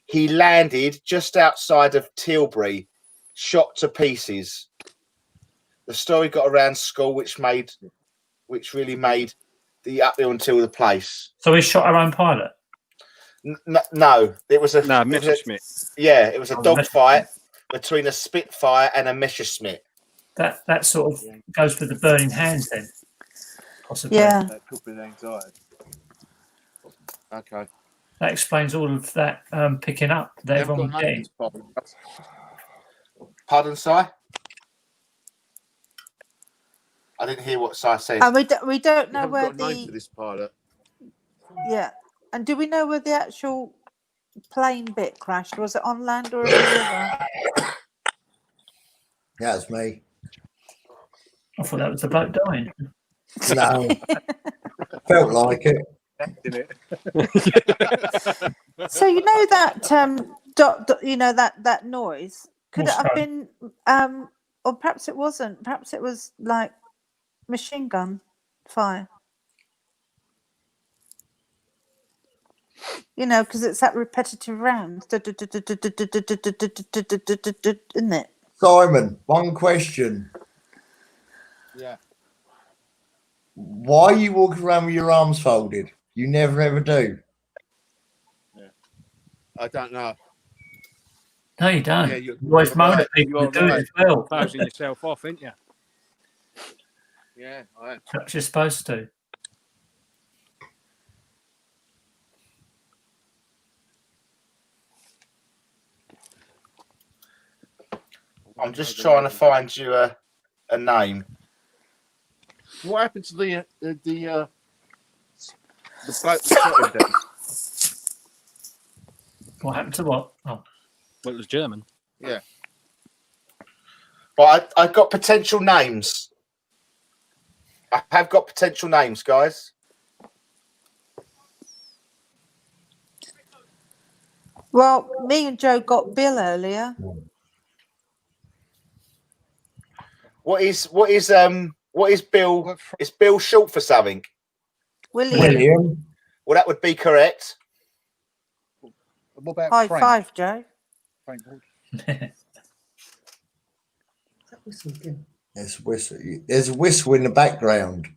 He landed just outside of Tilbury, shot to pieces. The story got around school, which really made the uphill until the place. So he shot our own pilot? No, it was a Messerschmitt. It was a dogfight between a Spitfire and a Messerschmitt. That sort of goes with the burning hands, then, possibly. Yeah. That could be anxiety. Okay. That explains all of that picking up that everyone was getting. Pardon, Si? I didn't hear what Si said. And we don't know where got a name for this pilot. Yeah. And do we know where the actual plane bit crashed? Was it on land or in the river? Yeah, it's me. I thought that was the bloke dying. No. Felt like it. So you know that that noise could it have been or perhaps it wasn't. Perhaps it was like machine gun fire. You know, because it's that repetitive round, isn't it? Simon, one question. Yeah. Why are you walking around with your arms folded? You never ever do. Yeah. I don't know. No, you don't. Yeah, you always moan at people who do it as well. Closing yourself off, ain't you? Yeah, I am. Perhaps you're supposed to. I'm just trying to find you a name. What happened to the bloke that shot him down? What happened to what? Oh, Well, it was German. Yeah. But I've got potential names. I have got potential names, guys. Well, me and Joe got Bill earlier. What is Bill? Is Bill short for something? William. Well, that would be correct. What about High Frank? five, Joe. Frank Wood? There's whistle. There's a whistle in the background.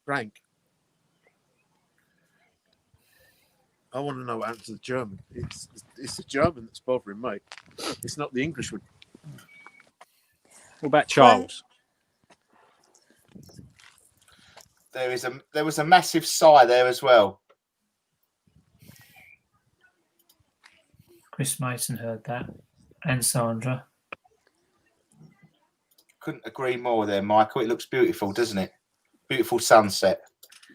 Frank. I want to know what happened to the German. It's the German that's bothering me. It's not the English one. What about Charles? There was a massive sigh there as well. Chris Mason heard that, and Sandra. Couldn't agree more there, Michael. It looks beautiful, doesn't it? Beautiful sunset.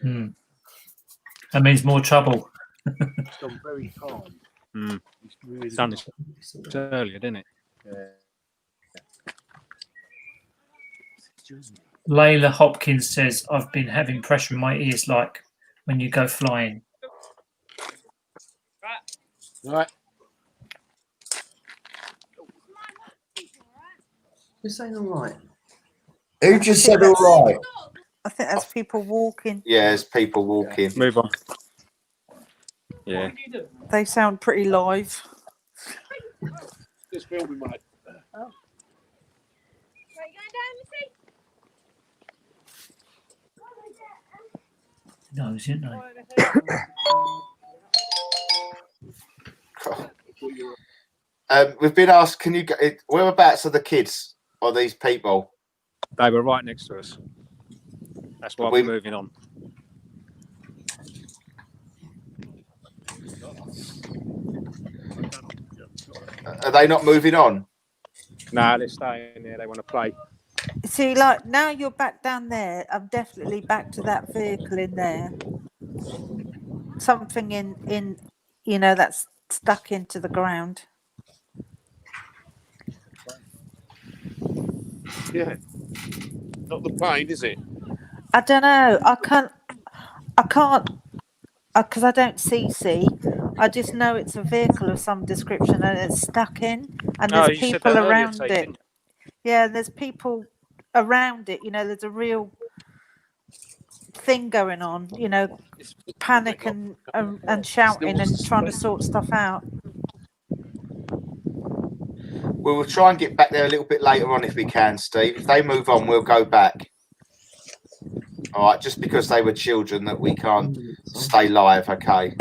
That means more trouble. It's gone very calm. It's really Sun is earlier, didn't it? Layla Hopkins says, I've been having pressure in my ears like when you go flying. Right. You're saying all right. Who just said all right? I think that's people walking. Yeah, there's people walking. Move on. Yeah. They sound pretty live. Just filming, mate. No, isn't it? We've been asked, can you go? Whereabouts are the kids or these people? They were right next to us. That's why we're moving on. Are they not moving on? No, they're staying there. They want to play. See, like now you're back down there. I'm definitely back to that vehicle in there. Something in that's stuck into the ground. Yeah. Not the plane, is it? I don't know. I can't, because I don't see. I just know it's a vehicle of some description and it's stuck in, and Oh, there's you said people that earlier, around Tate, it. didn't you? Yeah, there's people around it. There's a real thing going on. Panic and shouting and trying to sort stuff out. We'll try and get back there a little bit later on if we can, Steve. If they move on, we'll go back. All right, just because they were children that we can't stay live, okay?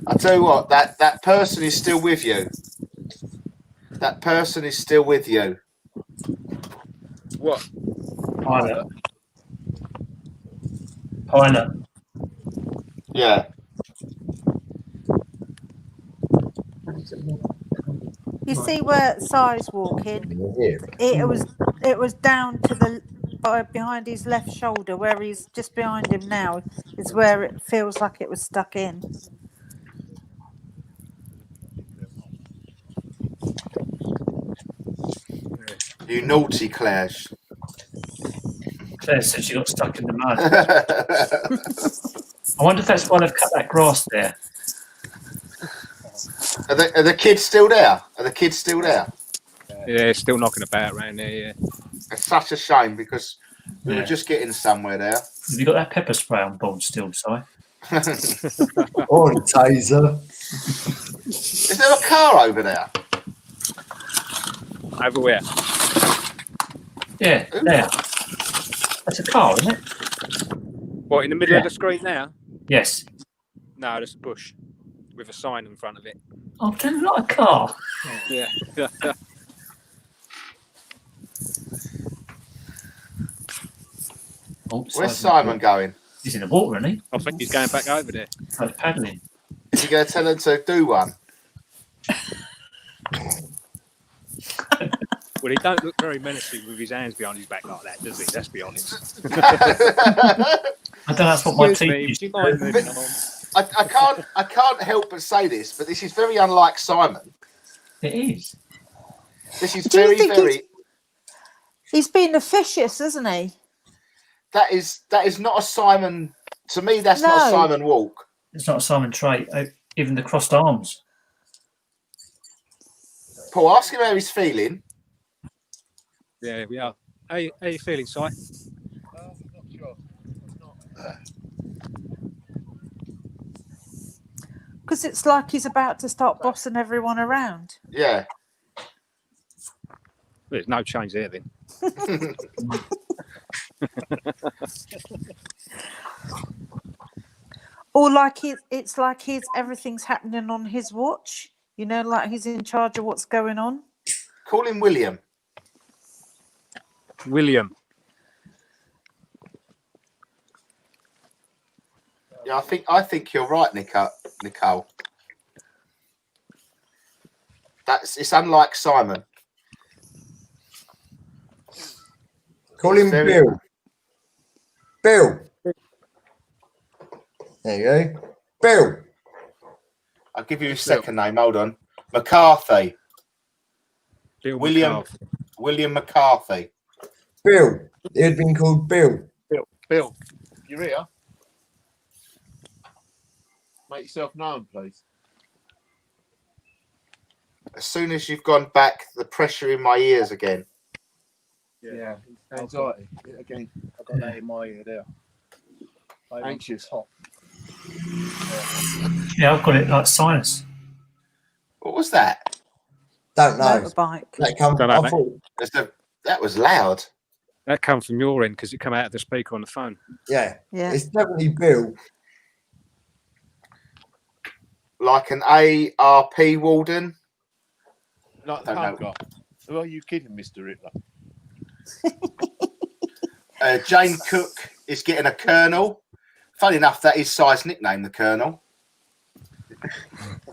I'll tell you what, that person is still with you. That person is still with you. What? Pilot. Yeah. You see where Si's walking? It was down to the behind his left shoulder, where he's just behind him now. Is where it feels like it was stuck in. You naughty Claire. Claire said she got stuck in the mud. I wonder if that's why they've cut that grass there. Are the kids still there? Are the kids still there? Yeah, still knocking about around there, yeah. It's such a shame because we were just getting somewhere there. Have you got that pepper spray on board still, Si? Or a taser. Is there a car over there? Over where? Yeah, there. That's a car, isn't it? What, in the middle of the screen now? Yes. No, there's a bush with a sign in front of it. Oh, then not a car. Yeah. Oh, Where's Simon going? He's in the water, isn't he? I think he's going back over there. Like paddling. Is he going to tell them to do one? Well, he don't look very menacing with his hands behind his back like that, does he? Let's be honest. I don't know. That's what my Excuse me, teeth would used you to mind do. moving on? I can't help but say this, but this is very unlike Simon. It is. This is Do you very, think very. He's been officious, isn't he? That is not a Simon. To me, that's not a No. Simon walk. It's not a Simon trait. Even the crossed arms. Paul, ask him how he's feeling. Yeah, we are. How you feeling, Si? I'm not sure. Because it's like he's about to start bossing everyone around. Yeah. There's no change there then. Or like it's like everything's happening on his watch. You know, like he's in charge of what's going on. Call him William. William. Yeah, I think you're right, Nicole. It's unlike Simon. Call him Very- Bill. Bill. There you go. Bill. I'll give you his second name. Hold on. McCarthy. Bill William. McCarthy. William McCarthy. Bill. He had been called Bill. Bill, you're here. Make yourself known, please. As soon as you've gone back, the pressure in my ears again. Yeah. Anxiety. Again. I've got that in my ear there. I'm Anxious. Hot. Yeah, I've got it like sinus. What was that? Don't know. Motorbike. That come, Don't know, I mate. thought, That was loud. That come from your end because it come out of the speaker on the phone. yeah, Yeah. it's definitely Bill. Like an ARP warden. Like the Don't pub guy. Who are you kidding, Mr. Riddler? Jane Cook is getting a colonel. Funny enough, that is Si's nickname, the colonel.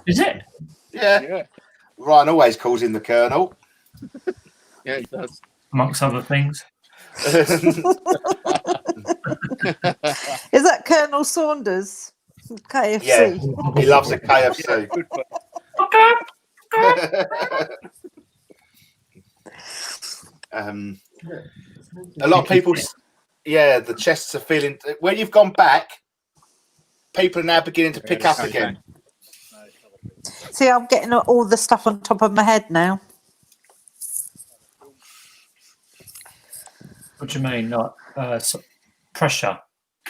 Is it? Yeah. Yeah. Ryan always calls him the colonel. Yeah, he does. Amongst other things. Is that Colonel Saunders? KFC. Yeah, he loves a KFC. Good for A lot of people, the chests are feeling. When you've gone back, people are now beginning to pick up again. See, I'm getting all the stuff on top of my head now. What do you mean? Like pressure?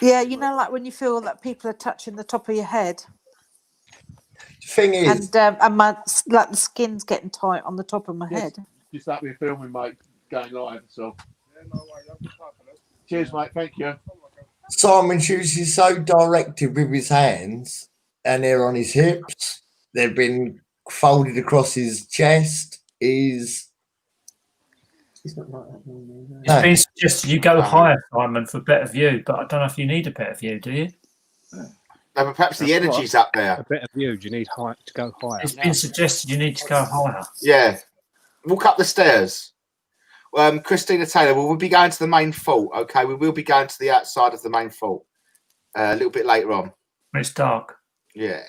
Yeah, you know, like when you feel that people are touching the top of your head, The thing is, and my like the skin's getting tight on the top of my Yes. head. just like we're filming, mate, going live. So, cheers, mate. Thank you. Simon's usually so directed with his hands, and they're on his hips. They've been folded across his chest. It's been suggested you go higher, Simon, for better view, but I don't know if you need a better view, do you? No, but perhaps the energy's up A there. better view. Do you need height to go higher? It's been suggested you need to go higher. Yeah. Walk up the stairs. Christina Taylor, we'll be going to the main fault. Okay, we will be going to the outside of the main fault a little bit later on. When it's dark. Yeah.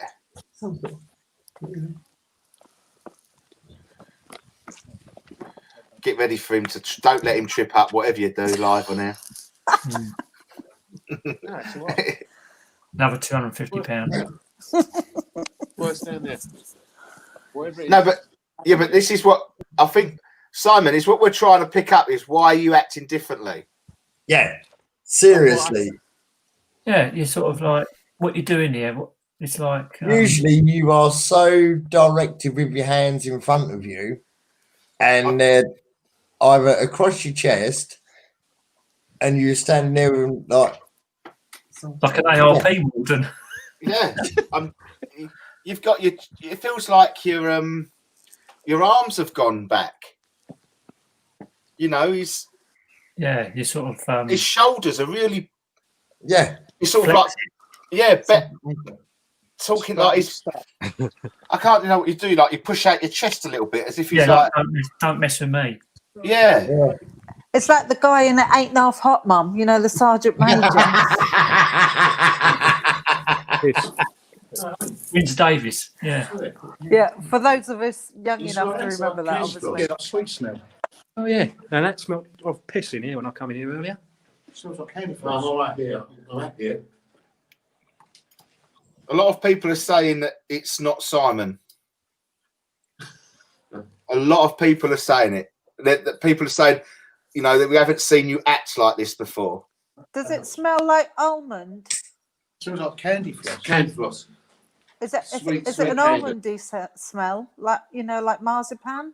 Get ready for him to. Don't let him trip up. Whatever you do, live on here. No, it's all right. Another £250. Worse down there. Whatever it is. No, but this is what I think, Simon, is what we're trying to pick up is why are you acting differently? Yeah, seriously. Yeah, you're sort of like, what you're doing here. It's like. Usually you are so directed with your hands in front of you, and they're either across your chest, and you're standing there and like an ARP warden. Yeah. You've got your. It feels like your arms have gone back. You know, Yeah, you sort of. his shoulders are really. yeah. He's sort of like, talking like he's. I can't know what you do. Like you push out your chest a little bit as if he's Yeah, like. don't mess with me. Yeah. It's like the guy in the 8.5 Hot Mum, you know, the Sergeant Major. Piss. Windsor Davis. Yeah. Yeah, for those of us young It's enough like- to it's remember like that, piss obviously. Yeah, like sweet smell. Oh yeah, and that smelled of piss in here when I come in here earlier. It smells like candy floss. I'm all right here. I'm right here. A lot of people are saying that it's not Simon. A lot of people are saying it. That people are saying, you know, that we haven't seen you act like this before. Does it smell like almond? It smells like candy floss. Candy floss. Is it Sweet, is sweet it an candy. almondy smell, like, you know, like marzipan?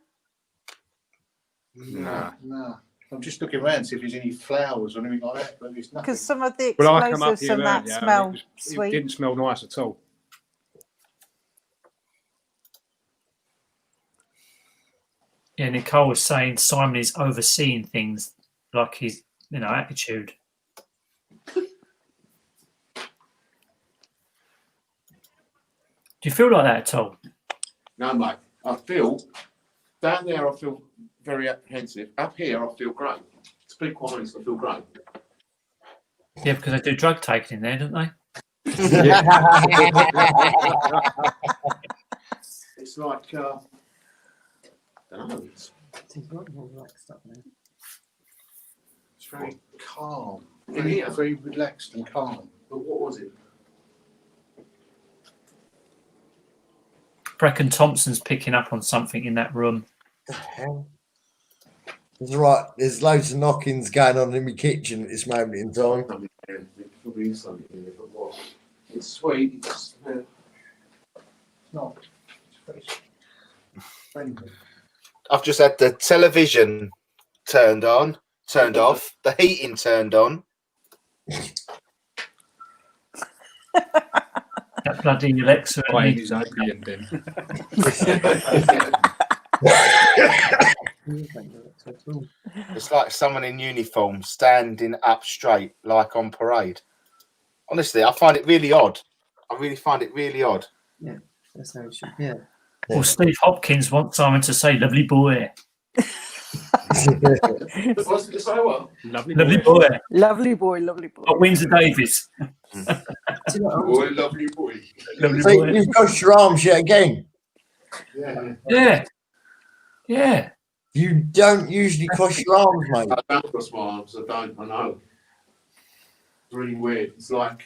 Nah. No. I'm just looking around to see if there's any flowers or anything like that, but there's nothing. Because some of the Well, I come up explosives here and that earlier, and smell it sweet. didn't smell nice at all. Yeah, Nicole was saying Simon is overseeing things, like his, you know, attitude. Do you feel like that at all? No, mate. I feel down there. I feel very apprehensive. Up here, I feel great. To be quite honest, I feel great. Yeah, because they do drug taking in there, don't they? It's like I don't know. It's very Calm. in here. Very relaxed and calm. But what was it? Brecon Thompson's picking up on something in that room. That's right. There's loads of knockings going on in my kitchen at this moment in time. Probably is something in it, but what? It's sweet. It's No. It's friendly. I've just had the television turned off, the heating turned on. That bloody Alexa. Right, his opium then. It's like someone in uniform standing up straight, like on parade. Honestly, I find it really odd. I really find it really odd. Yeah, that's how it should be. Yeah. Well, Steve Hopkins wants Simon to say "lovely boy." What's it say? What? Lovely boy. Lovely boy, lovely boy. Not Windsor Davis. Boy, lovely boy. Lovely So boy. you've got your arms yet again. Yeah. Yeah. Yeah. You don't usually cross your arms, mate. I don't cross my arms. I don't. I know. It's really weird. It's like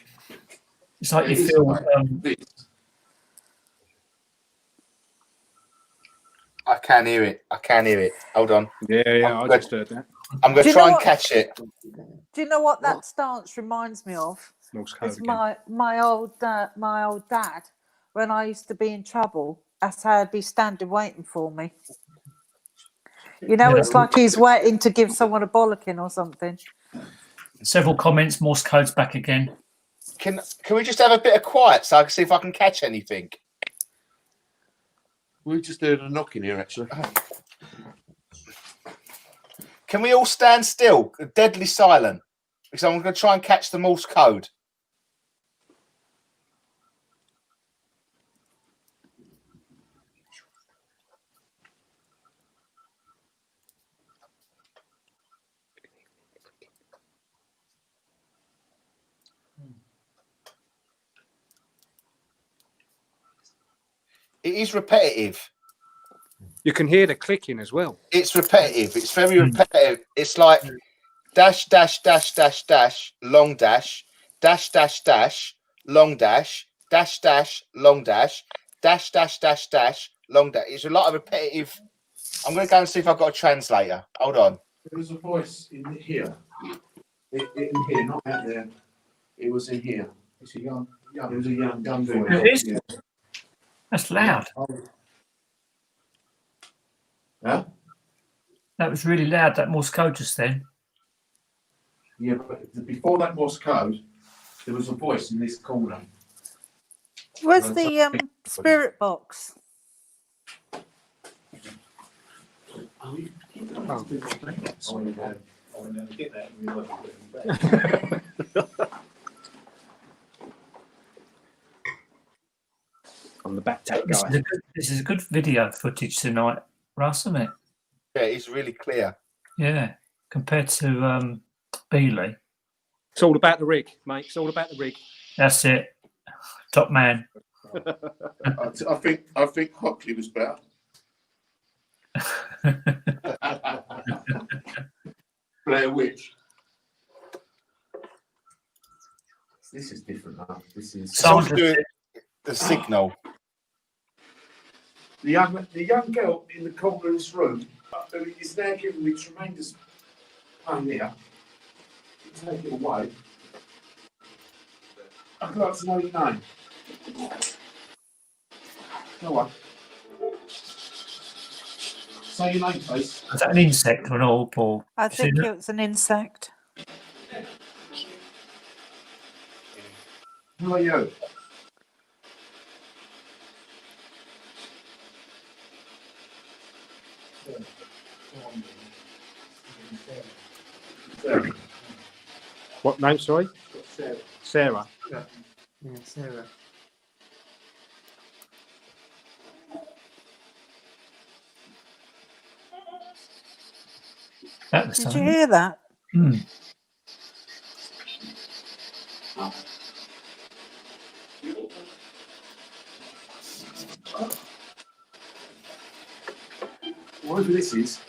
It's like you it is feel. like this. I can hear it. I can hear it. Hold on. Yeah, I just heard that. I'm going Do to you try know and what- catch it. Do you know what that stance reminds me of? Morse code It's again. my old dad. When I used to be in trouble, that's how he'd be standing waiting for me. You know, Yeah. it's like he's waiting to give someone a bollocking or something. Several comments. Morse code's back again. Can we just have a bit of quiet so I can see if I can catch anything? We just heard a knock in here, actually. Can we all stand still, deadly silent? Because I'm going to try and catch the Morse code. It is repetitive. You can hear the clicking as well. It's repetitive. It's very repetitive. It's like dash, dash, dash, dash, dash, long dash, dash, dash, dash, long dash, dash, dash, long dash, dash, dash, dash, dash, long dash. It's a lot of repetitive. I'm going to go and see if I've got a translator. Hold on. There was a voice in here. In here, not out there. It was in here. It's a young. It was a young voice. It is? Yeah. That's loud. Huh? That was really loud. That Morse code just then. Yeah, but before that Morse code, there was a voice in this corner. Where's the spirit box? I went down to get that and realised I put it back. I'm the back tap guy. This is a good video footage tonight, Russ, isn't it? Yeah, it's really clear. Yeah, compared to Beeley. It's all about the rig, mate. It's all about the rig. That's it. Top man. I think Hockley was better. Blair Witch. This is different now. This is Someone's doing the signal. the young girl in the corner of this room who is now giving me tremendous pain here. Take it away. I'd like to know your name. Go on. Say your name, please. Is that an insect or an orb? Or I think it was an insect. Who are you? Sarah. What name, sorry? Sarah. Sarah. Yeah, Sarah. that was Did you something. hear that? Hmm. Whatever this is.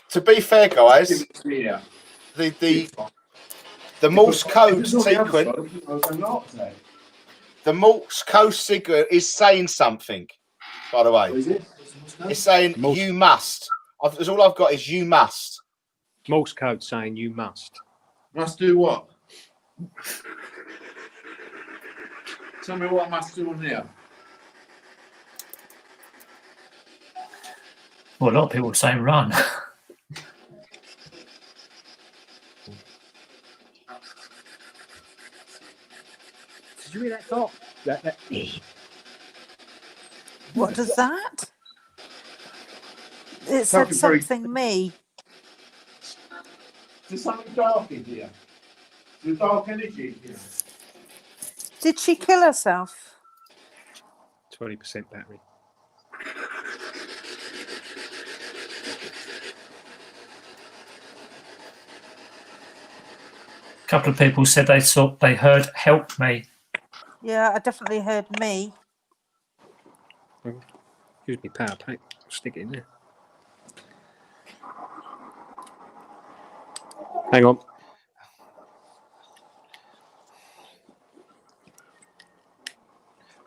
To be fair, guys, Yeah. the Morse code sequence, the Morse code sequence is saying something. By the way, What is it? it's saying Morse- you must. That's all I've got is you must. Morse code saying you must. Must do what? Tell me what I must do on here. Well, a lot of people are saying run. Did you hear that thought? That. What does that? It said Something very- something me. There's something dark in here. There's dark energy in here. Did she kill herself? 20% battery. A couple of people said they heard "help me." Yeah, I definitely heard me. Use me power pack. Stick it in there. Hang on.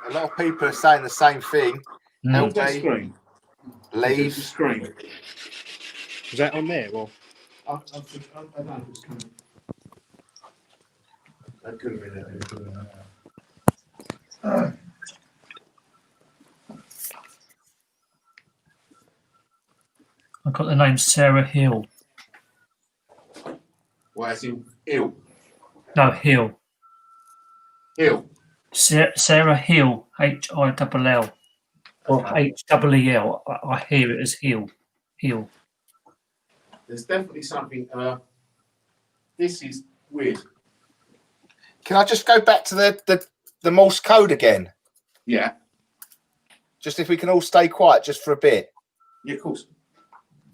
A lot of people are saying the same thing. Help That me, screen. The leave. screen. Is that on there? Well, I don't know who's coming. That could have been it. It could have been it. I've got the name Sarah Hill. Why is he ill? No, Hill. Ill. Sarah Hill, Hill, or Hell. I hear it as Hill. Hill. There's definitely something. This is weird. Can I just go back to the Morse code again? Yeah. Just if we can all stay quiet just for a bit. Yeah, of course.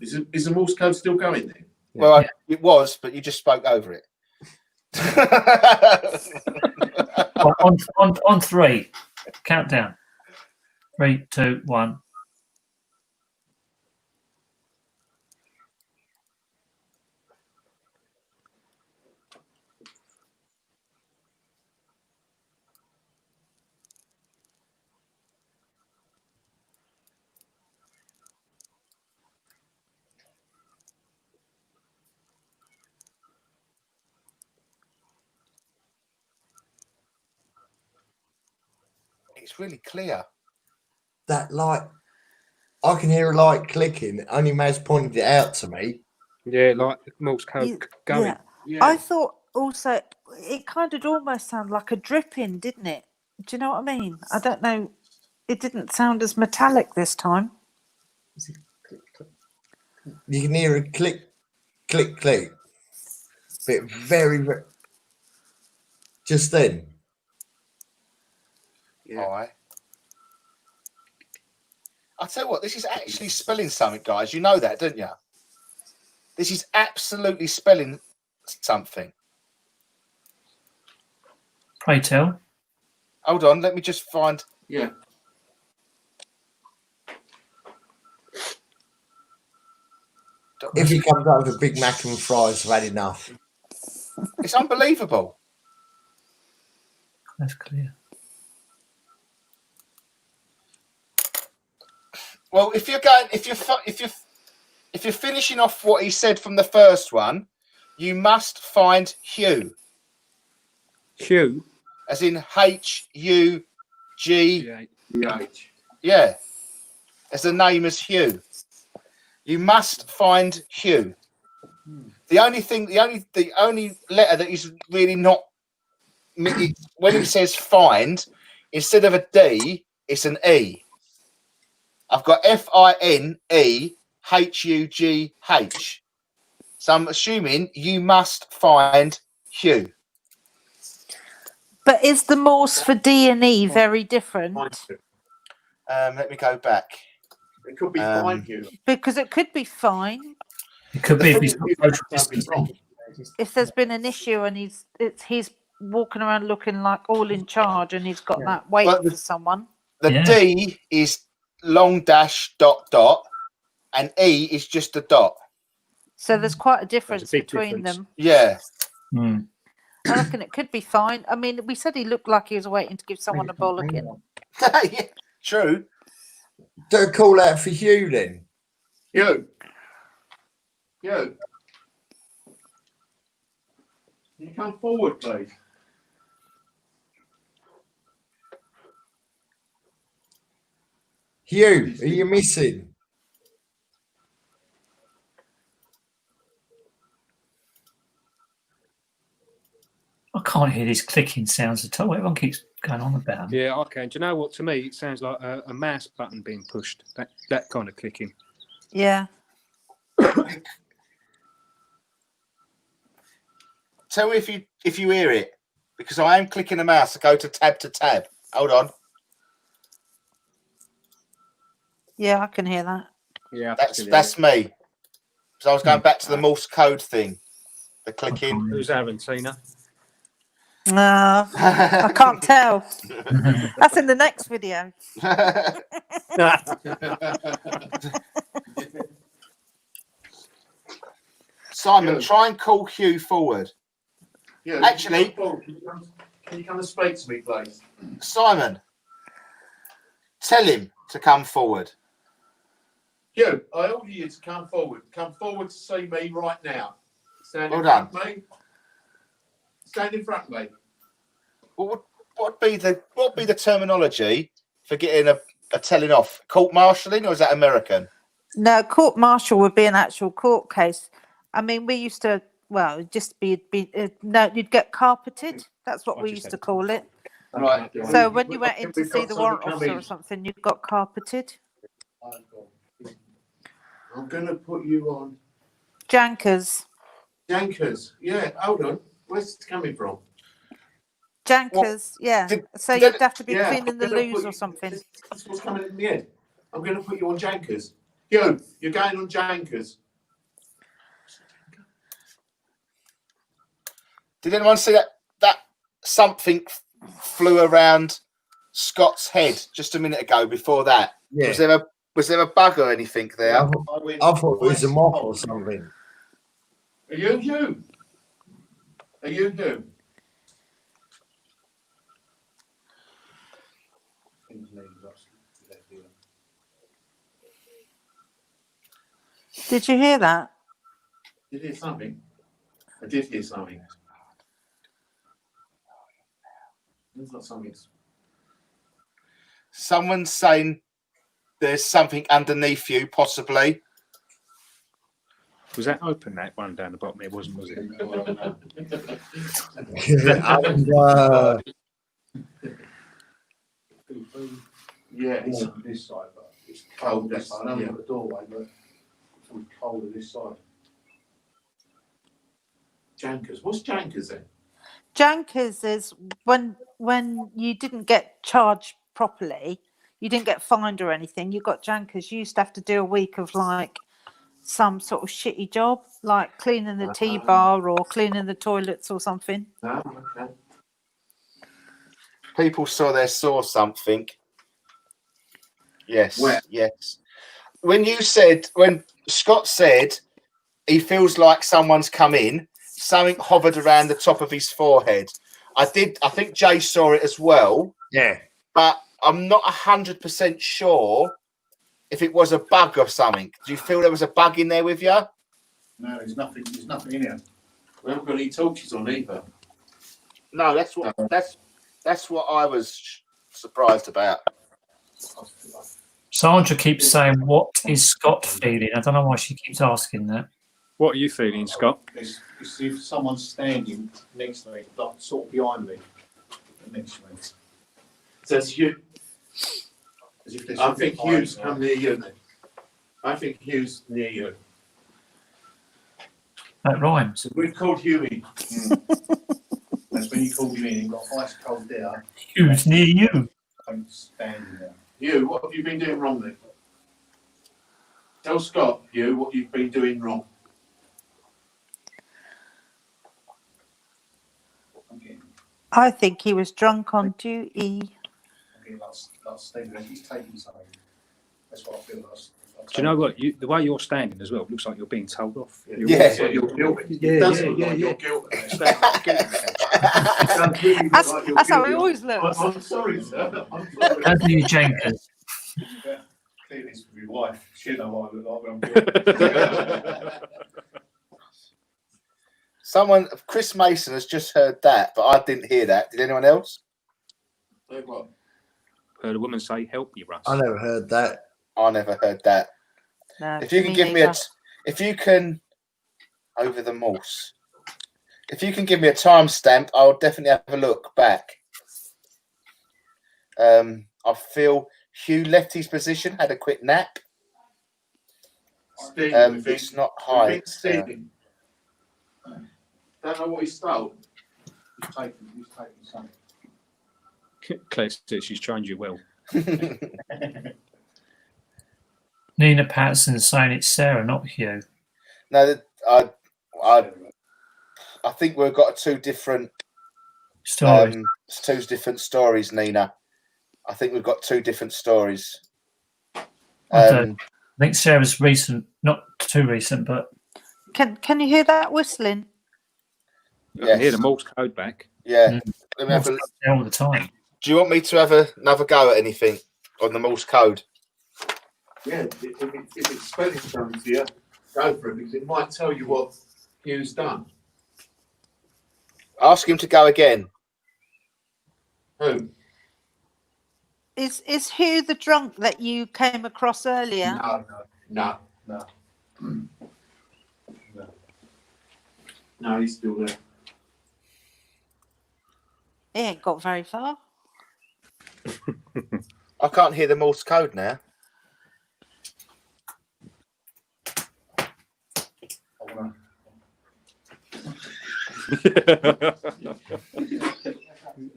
Is the Morse code still going then? Well, it was, but you just spoke over it. Well, on three. Countdown. 3, 2, 1. It's really clear. That light, I can hear a light clicking. Only Maz pointed it out to me. yeah, like Morse code You- going. yeah. Yeah. I thought also it kind of almost sounded like a dripping, didn't it? Do you know what I mean? I don't know. It didn't sound as metallic this time. You can hear a click, click, click. But very, very just then. Yeah. All right. I'll tell you what, this is actually spelling something, guys. You know that, don't you? This is absolutely spelling something. Pray tell. Hold on, let me just find. Yeah. If he comes up with a Big Mac and fries, I've had enough. It's unbelievable. That's clear. Well, if you're finishing off what he said from the first one, you must find Hugh, Hugh. as in HUG. Yeah. Yeah, as the name as Hugh. You must find Hugh. The only letter that is really not, when it says find, instead of a D, it's an E. I've got FINEHUGH. So I'm assuming you must find Hugh. But is the Morse for D and E very different? Let me go back. It could be fine, Hugh. Because it could be fine It could be if he's Something wrong. if there's been an issue and he's walking around looking like all in charge and he's got that weight Well, for someone. The Yeah. D is long dash dot dot, and E is just a dot. So there's quite a difference big between difference. them. Yeah. Mm. I reckon it could be fine. I mean, we said he looked like he was waiting to give someone a bollocking. Yeah, true. Do a call out for Hugh then. Hugh. Hugh. Can you come forward, please? Hugh, are you missing? I can't hear these clicking sounds at all. Everyone keeps going on about them. Yeah, I can. Do you know what? To me, it sounds like a mouse button being pushed. That kind of clicking. Yeah. Tell me if you hear it, because I am clicking the mouse to go to tab. Hold on. Yeah, I can hear that. Yeah, That's me. So I was going back to the Morse code thing. The clicking. Who's Aaron, Tina? No, I can't tell. That's in the next video. Simon, try and call Hugh forward. Yeah. Actually- can you come and speak to me, please? Simon, tell him to come forward. Hugh, I order you to come forward. Come forward to see me right now. Stand in Well front of me. Stand in front of me. What'd be the terminology for getting a telling off? Court martialing, or is that American? No, court martial would be an actual court case. I mean, we used to, well, it'd just no, you'd get carpeted. That's what we used to call it. Right. So when you went in to see the warrant officer or something, you got carpeted. I'm going to put you on Jankers. Jankers. Yeah, hold on. Where's it coming from? Jankers, yeah. So you'd have to be Yeah, cleaning the I'm gonna loos put or you- something. This is what's coming in the head. I'm going to put you on Jankers. Hugh, you're going on Jankers. Did anyone see that something flew around Scott's head just a minute ago? Before that, Yeah. was there a bug or anything there? I thought it was a moth or something. Are you Hugh? Are you Hugh? Did you hear that? Did you hear something? I did hear something. There's not something. Someone's saying there's something underneath you, possibly. Was that open, that one down the bottom? It wasn't, was it? Yeah, it's on this side, but it's cold. this side. I know Yeah. we've got the doorway, but it's all cold on this side. Jankers. What's Jankers then? Jankers is when you didn't get charged properly, you didn't get fined or anything, you got jankers. You used to have to do a week of like some sort of shitty job, like cleaning the tea bar or cleaning the toilets or something. No, okay. People saw something. Yes, Where? yes. When Scott said he feels like someone's come in, something hovered around the top of his forehead. I think Jay saw it as well. Yeah. But I'm not 100% sure if it was a bug or something. Do you feel there was a bug in there with you? No, there's nothing. There's nothing in here. We haven't got any torches on either. No, that's what I was surprised about. Sandra keeps saying, "What is Scott feeling?" I don't know why she keeps asking that. What are you feeling, Scott? It's if someone's standing next to me, like sort of behind me, next to me. So it's you. As if there's I something think behind Hugh's me. come near you then. I think Hugh's near you. That rhymes. We've called Hughie. That's when you called him in. He got ice cold there. Who's near you? I'm standing there. Hugh, what have you been doing wrong then? Tell Scott, Hugh, what you've been doing wrong. I'm getting I think he was drunk on duty. like Stephen, as he's taking something. That's what I feel like. Do you know what? The way you're standing as well looks like you're being told off. Yeah. You're guilty. Yeah, It does yeah, look yeah, like yeah. you're guilty. Stand like guilty. It does really look That's, like you're that's how he guilty. always looks. I'm sorry, sir. I'm sorry. How do you jankers? Clear this with your wife. She know what I look like when I'm guilty. Chris Mason has just heard that, but I didn't hear that. Did anyone else? Say what? Heard a woman say, "Help me, Russ." I never heard that. I never heard that. No, If you can give me neither. if you can, over the Morse, if you can give me a timestamp, I'll definitely have a look back. I feel Hugh left his position, had a quick nap. Stephen, we think- It's not we high. think Stephen. Don't know what he stole. He's taking something. Claire says she's trained you well. Nina Patterson's saying it's Sarah, not Hugh. No, I think we've got two different Stories. stories, Nina. I think we've got two different stories. I think Sarah's recent, not too recent, but Can you hear that whistling? I can hear Yes. the Morse code back. Yeah. Let me have a, all the time. do you want me to have another go at anything on the Morse code? Yeah, if it's spelling something to you, go for it because it might tell you what Hugh's done. Ask him to go again. Who? Is Hugh the drunk that you came across earlier? No. No, he's still there. He ain't got very far. I can't hear the Morse code now.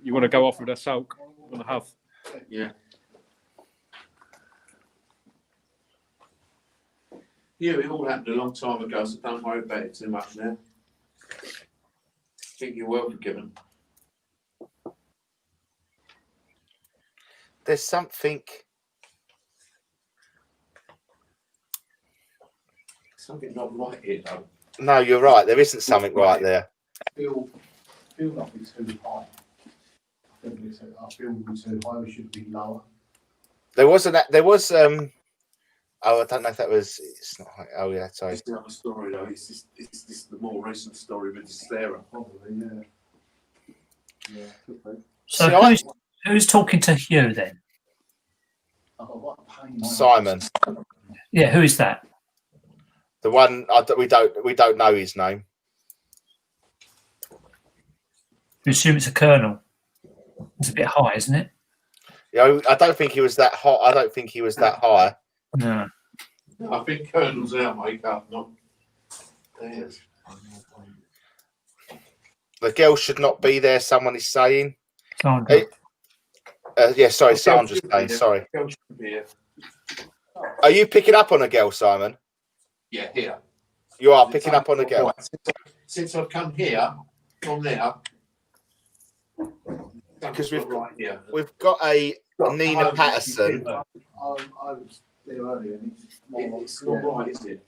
You want to go off with a sulk on a huff? Yeah. Yeah, it all happened a long time ago, so don't worry about it too much now. I think you're well forgiven. There's something. Something not right here, though. No, you're right. There isn't something right there. Feel like it's too high. I feel we're too high. We should be lower. There was oh, I don't know if that was. It's not. Oh yeah, sorry. It's the other story, though. It's this the more recent story with Sarah. Probably, yeah. So See, who's talking to Hugh then? I've got what pain. Simon, Yeah, who is that? the one we don't know his name. You assume it's a colonel. It's a bit high, isn't it? Yeah, I don't think he was that hot. I don't think he was that high. No. I think Colonel's our makeup, not theirs. The girl should not be there. Someone is saying. Sandra. Yeah, sorry, Sandra's saying. Sorry. Girl should be here. Are you picking up on a girl, Simon? Yeah, here. You are picking up on the girl. Right, since I've come here, from there, Because we've right here. we've got a Nina Patterson. I was there earlier and It's not right, is it?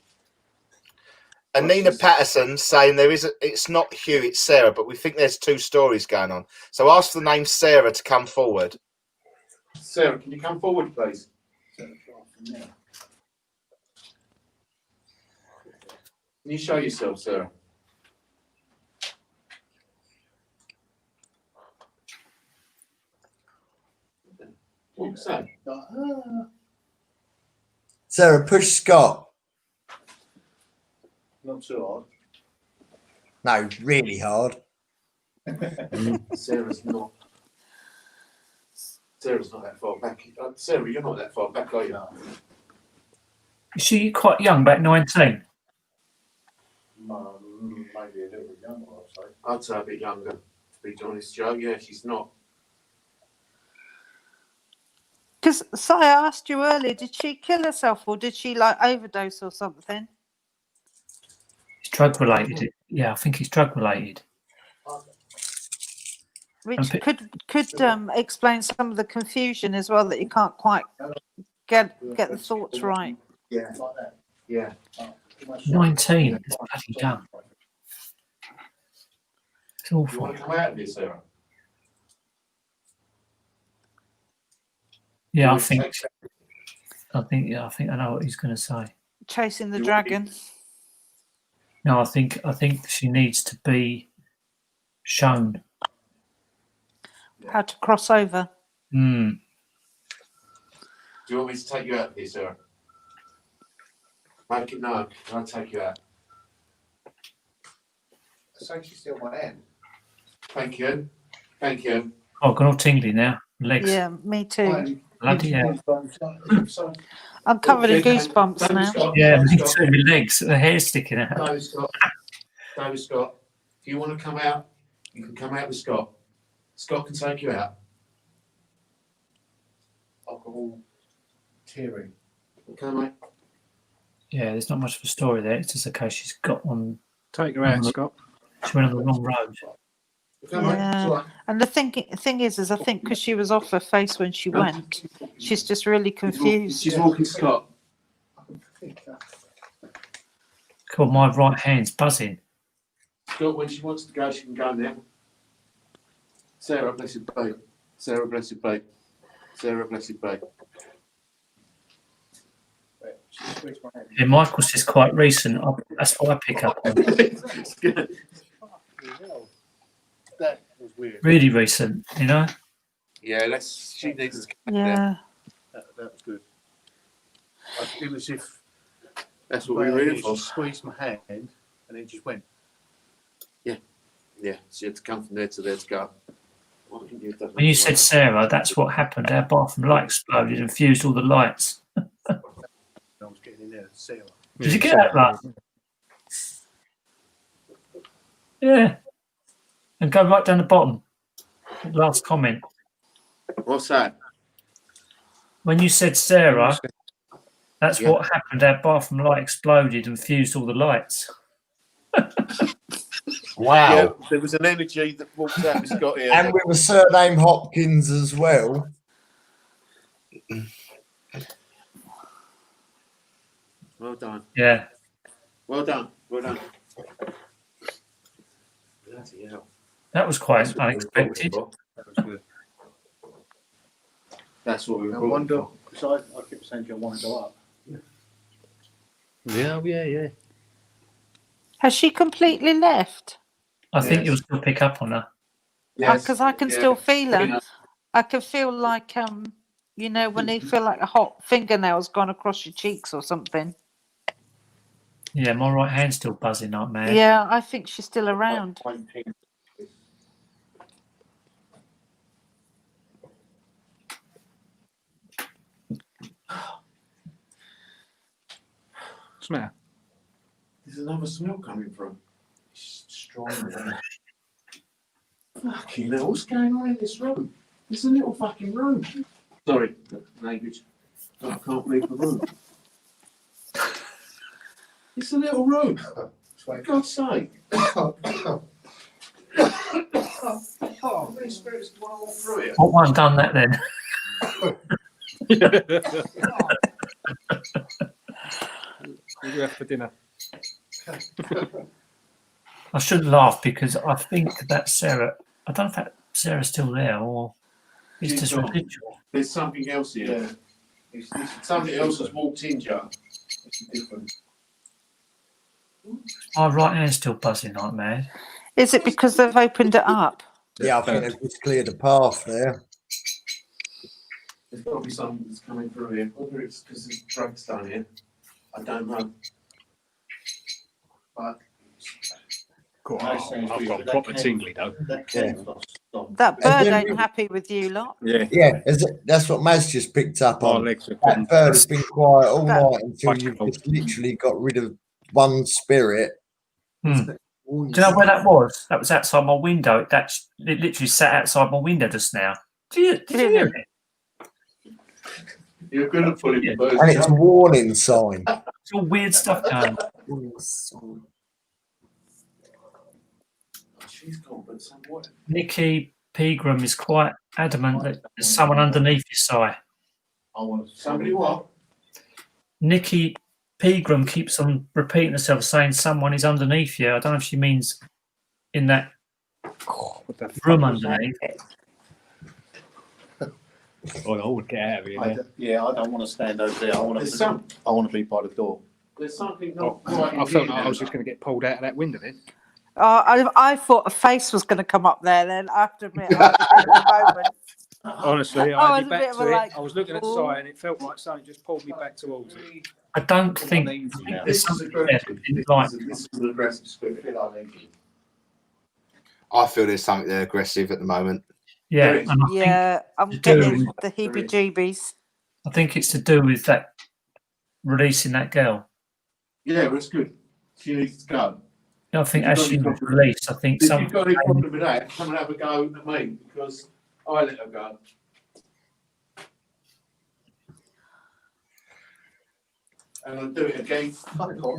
And Nina Patterson saying it's not Hugh, it's Sarah, but we think there's two stories going on. So ask the name Sarah to come forward. Sarah, can you come forward, please? Can you show yourself, Sarah? What's that? Sarah, push Scott. Not too hard. No, really hard. Sarah's not that far back. Sarah, you're not that far back, are you? Is she quite young, about 19? Maybe a little bit younger, I'd say. I'd say a bit younger, to be honest, Joe. Yeah, she's not. Because I asked you earlier, did she kill herself or did she like overdose or something? It's drug related. Yeah, I think it's drug related. Which could explain some of the confusion as well, that you can't quite get the thoughts right. Yeah, Like that. yeah. 19. It's bloody young. It's You awful. want to come out of here, Sarah? Yeah, I think I know what he's going to say. Chasing the dragon. No, I think she needs to be shown. How to cross over. Hmm. Do you want me to take you out of here, Sarah? Make it known. I'll take you out. It's actually still my hand. Thank you. Thank you. Oh, I've gone all tingly now. Legs. Yeah, me too. Bloody hell. I'm covered in goosebumps now. Yeah, me too. My legs, the hair's sticking out. David Scott, if you want to come out, you can come out with Scott. Scott can take you out. I've got all teary. Okay, mate. Yeah, there's not much of a story there. It's just a case she's got on. Take her out, Scott. She went on the wrong road. Okay, mate. It's all right. And the thing is I think because she was off her face when she went, she's just really confused. She's walking Scott. God, my right hand's buzzing. Scott, when she wants to go, she can go now. Sarah, blessed babe. Sarah, blessed babe. Sarah, blessed babe. Yeah, Michael's just quite recent. That's what I pick up on. That was weird. Really recent, you know? Yeah, she needs to come Yeah. there. That was good. It was if That's what we were here she for. squeezed my hand and it just went. Yeah, she had to come from there to there to go. When you said Sarah, that's what happened. Our bathroom light exploded and fused all the lights. I was getting in there, Sarah. Did you get that, right? Yeah. And go right down the bottom. Last comment. What's that? When you said Sarah, that's Yeah. what happened. Our bathroom light exploded and fused all the lights. Wow. Yeah, there was an energy that walked out with Scott here. And with a surname Hopkins as well. Well done. Yeah. Well done. Well done. Bloody hell. That was quite That's what we were unexpected. brought That was good. for. That's what we were I brought wonder, for. because I kept saying to you, I want to go up. Yeah. Has she completely left? I think Yes. you'll still pick up on her. Because I can still feel her. I can feel like you know, when you feel like a hot fingernail's gone across your cheeks or something. Yeah, my right hand's still buzzing like mad. Yeah, I think she's still around. What's the matter? There's another smell coming from. It's strong. Fucking hell, what's going on in this room? It's a little fucking room. Sorry, language. I can't leave the room. It's a little room. For God's sake. Holy Spirit's gone all through it. What one done that then? What do you have for dinner? I shouldn't laugh because I think that Sarah. I don't know if that Sarah's still there or it's She's just gone. residual. There's something else here. Something else has walked in, Joe. It's different. My right hand's still buzzing like mad. Is it because they've opened it up? Yeah, I think they've just cleared a path there. There's got to be something that's coming through here. Whether it's because there's drugs down here, I don't know. But I've got proper tingly though. That bird ain't happy with you lot. Yeah, that's what Maz just picked up My on. legs are That bird has been quiet all That- night until you've just literally got rid of one spirit. Do you know where that was? That was outside my window. It literally sat outside my window just now. Did you hear it? you're good at pulling the birds. And it's a warning sign. It's all weird stuff going on. She's gone, but somewhat. Nikki Pegram is quite adamant that there's someone underneath your side. I want somebody what? Nikki Pegram keeps on repeating herself, saying someone is underneath you. I don't know if she means in that room underneath. Oh, I would get out of here. I don't want to stand over there. I want to be by the door. There's something Oh, not quite. I felt like I was just going to get pulled out of that window then. I thought a face was going to come up there then. I have to admit, I had a bit of a moment. Honestly, Oh, I had it's my a back bit of to a it. like, I was looking at the ooh. side and it felt like something just pulled me back towards it. I don't think there's This is something there aggressive. that didn't like. This is an aggressive spirit. I feel there's something there aggressive at the moment. Yeah, There is. and Yeah, I'm to getting do- the heebie-jeebies. I think it's to do with that releasing that girl. Yeah, well, it's good. She needs to go. I think You've as got she any was problem? released, I think If some. you've got any problem with that, come and have a go at me because I let her go. And I'll do it again.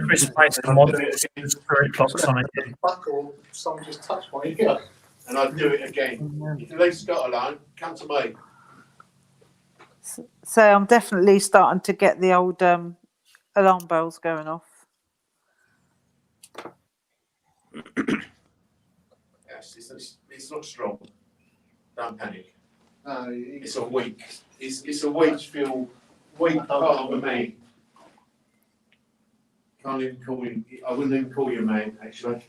Chris Mason wants the spirit box on it. Fuck or someone just touched my ear. And I'll do it again. If you leave Scott alone, come to me. So I'm definitely starting to get the old alarm bells going off. Yes, it's not strong. Don't panic. No, It's a weak. It's a weak feel. Weak part of me. Can't even call him. I wouldn't even call you a man, actually.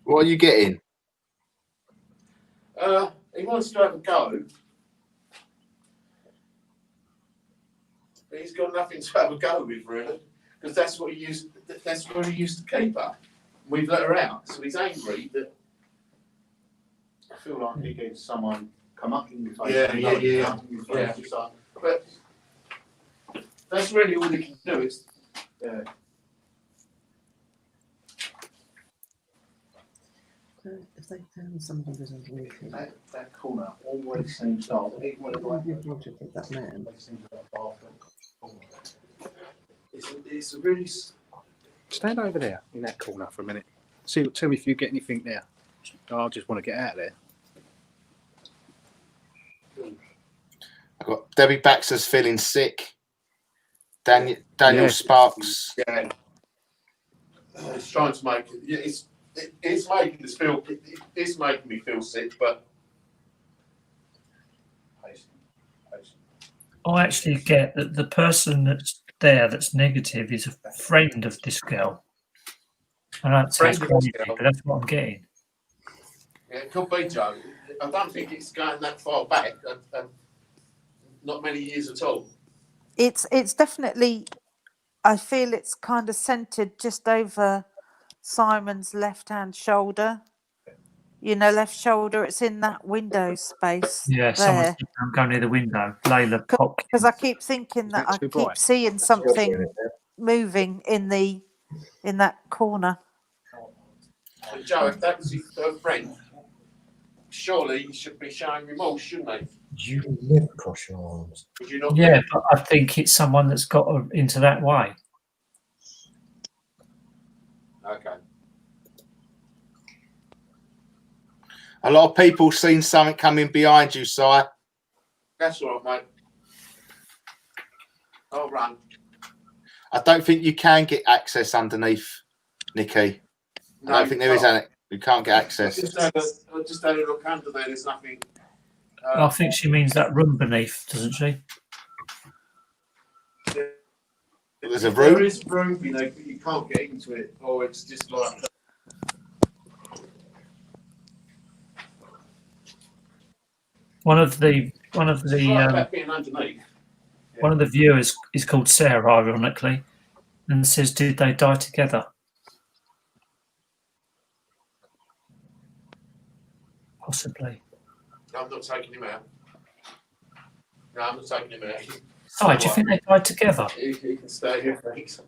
What are you getting? He wants to have a go. But he's got nothing to have a go with, really, because that's what he used. That's where he used to keep her. We've let her out, so he's angry that. I feel like you're getting someone come up in your face. Yeah, and yeah, another yeah, come up in your face. yeah. It's like, But that's really all he can do. Is If they found somebody who's underneath it, that corner always seems dark. Even when why would you want to think that man? it seems like a bathroom. it's a really. Stand over there in that corner for a minute. Tell me if you get anything there. I just want to get out of there. I've got Debbie Baxter's feeling sick. Daniel Yeah. Sparks. Yeah. It's trying to make it. It's making us feel. It's making me feel sick, but. I actually get that the person that's there that's negative is a friend of this girl. I know it sounds Friend of this crazy, girl. but that's what I'm getting. Yeah, it could be, Joe. I don't think it's going that far back. Not many years at all. It's definitely. I feel it's kind of centered just over Simon's left-hand shoulder. You know, left shoulder. It's in that window space. Yeah, someone's going near the window. Layla Pop. Because I keep thinking Is that that I too keep bright? seeing something moving in that corner. And Joe, if that was her friend, surely he should be showing remorse, shouldn't he? You never cross your arms. Would you not? Yeah, but I think it's someone that's got her into that way. Okay. A lot of people seen something coming behind you, Si. That's all right, mate. I'll run. I don't think you can get access underneath, Nikki. I don't think there is any. You can't get I access. just had a look under there. There's nothing. I think she means that room beneath, doesn't she? There's a room. There is room, you know, but you can't get into it. Or it's just like. One of the Being underneath. one of the viewers is called Sarah, ironically, and says, "Did they die together?" Possibly. I'm not taking him out. No, I'm not taking him out. Oh, do you think they died together? He can stay here, thanks.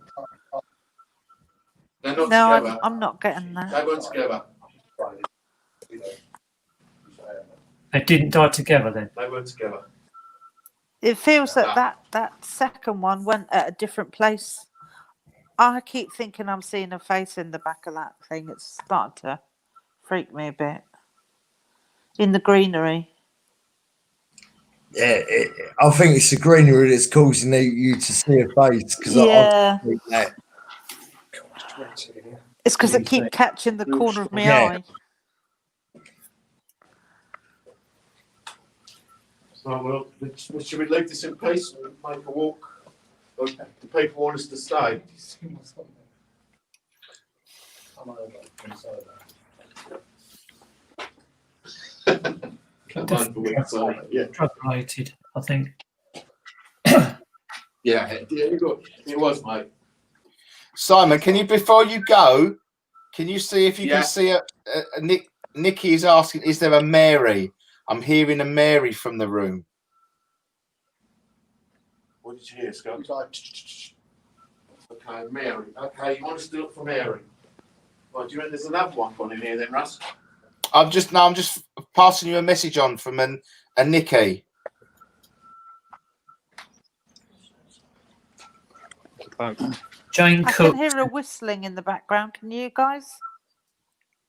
They're not No, together. I'm not getting that. They weren't together. They didn't die together then. They weren't together. It feels that second one went at a different place. I keep thinking I'm seeing a face in the back of that thing. It's starting to freak me a bit. In the greenery. Yeah, I think it's the greenery that's causing you to see a face. Yeah. I think that. It's because it keep catching the corner of my Yeah. eye. Right, well, should we leave this in peace and make a walk? Or do people want us to stay? Yeah, Drug related, I think. yeah, it was, mate. Simon, can you, before you go, can you see if you Yeah. can see a Nikki is asking, is there a Mary? I'm hearing a Mary from the room. What did you hear, Scott? Okay, Mary. Okay, you want us to look for Mary? Right, do you reckon there's another one gone in here then, Russ? I'm just passing you a message on from a Nikki. Jane I Cook. can hear a whistling in the background. Can you guys?